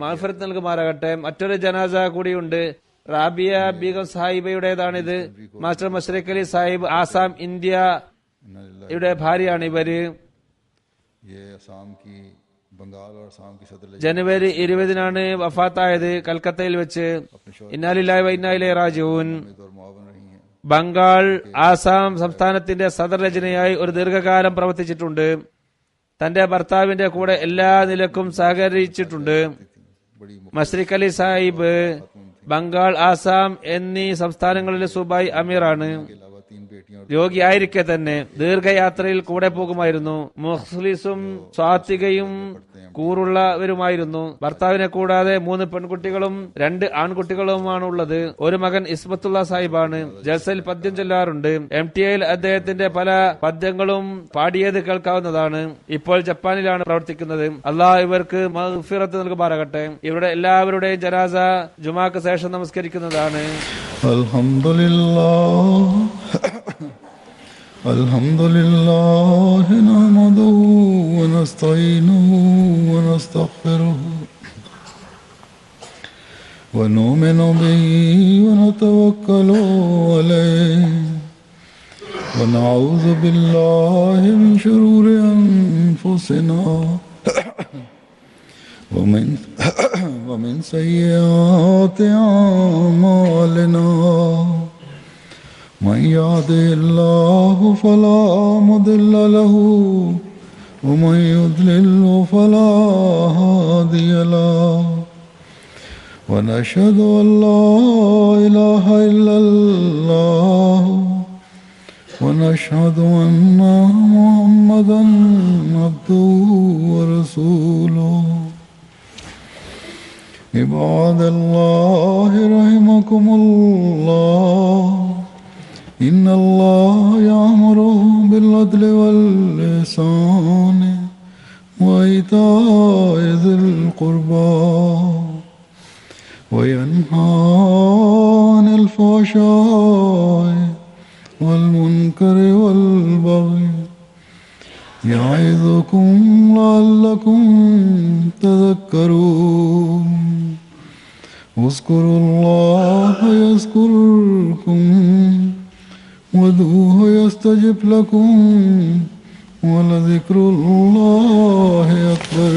മാഗ്ഫിറത്ത് നൽകുമാറാകട്ടെ. മറ്റൊരു ജനാസ കൂടിയുണ്ട്. റാബിയ ബീഗം സാഹിബയുടേതാണിത്. മാസ്റ്റർ മഷ്റഖ് അലി സാഹിബ് ആസാം ഇന്ത്യയുടെ ഭാര്യയാണ് ഇവര്. ये असम की बंगाल और असम की सदर ജനുവരി 20 വഫാത്തായത് കൽക്കത്തയിൽ വെച്ച്. ഇന്നാലില്ലാഹി വ ഇന്നാ ഇലൈഹി റാജിഊൻ. और मुआवन रही हैं. ബംഗാൾ ആസാം സംസ്ഥാനത്തിന്റെ സദർ രചനയായി ഒരു ദീർഘകാലം പ്രവർത്തിച്ചിട്ടുണ്ട്. തന്റെ ഭർത്താവിന്റെ കൂടെ എല്ലാ നിലക്കും സഹകരിച്ചിട്ടുണ്ട്. बड़ी മഷ്റഖ് അലി സാഹിബ് ബംഗാൾ, ആസാം എന്നീ സംസ്ഥാനങ്ങളിലെ സൂബായി അമീറാണ്. के अलावा 3 बेटियां और രോഗിയായിരിക്കെ തന്നെ ദീർഘയാത്രയിൽ കൂടെ പോകുമായിരുന്നു. മുഖ്ലിസും സ്വാത്വികയും കൂറുള്ളവരുമായിരുന്നു. ഭർത്താവിനെ കൂടാതെ 3 പെൺകുട്ടികളും 2 ആൺകുട്ടികളുമാണ് ഉള്ളത്. ഒരു മകൻ ഇസ്മത്തുള്ള സാഹിബാണ്. ജൽസയിൽ പദ്യം ചൊല്ലാറുണ്ട്. MTAയിൽ അദ്ദേഹത്തിന്റെ പല പദ്യങ്ങളും പാടിയത് കേൾക്കാവുന്നതാണ്. ഇപ്പോൾ ജപ്പാനിലാണ് പ്രവർത്തിക്കുന്നത്. അള്ളാഹ് ഇവർക്ക് മഗ്ഫിറത്ത് നൽകുമാറാകട്ടെ. ഇവരുടെ എല്ലാവരുടെയും ജനാസ ജുമാക്ക് ശേഷം നമസ്കരിക്കുന്നതാണ്. الحمد لله نحمده ونستعينه ونستغفره ونؤمن به ونتوكل عليه ونعوذ بالله من شرور أنفسنا ومن سيئات أعمالنا من يهده الله فلا مضل له ومن يضلل فلا هادي له ونشهد أن لا إله إلا الله ونشهد أن محمدا عبده ورسوله عباد الله رحمكم الله إن الله يأمر بالعدل والإحسان وإيتاء ذي القربى وينهى عن الفحشاء والمنكر والبغي يعظكم لعلكم تذكرون اذكروا الله يذكركم وادعوه يستجب لكم ولذكر الله أكبر.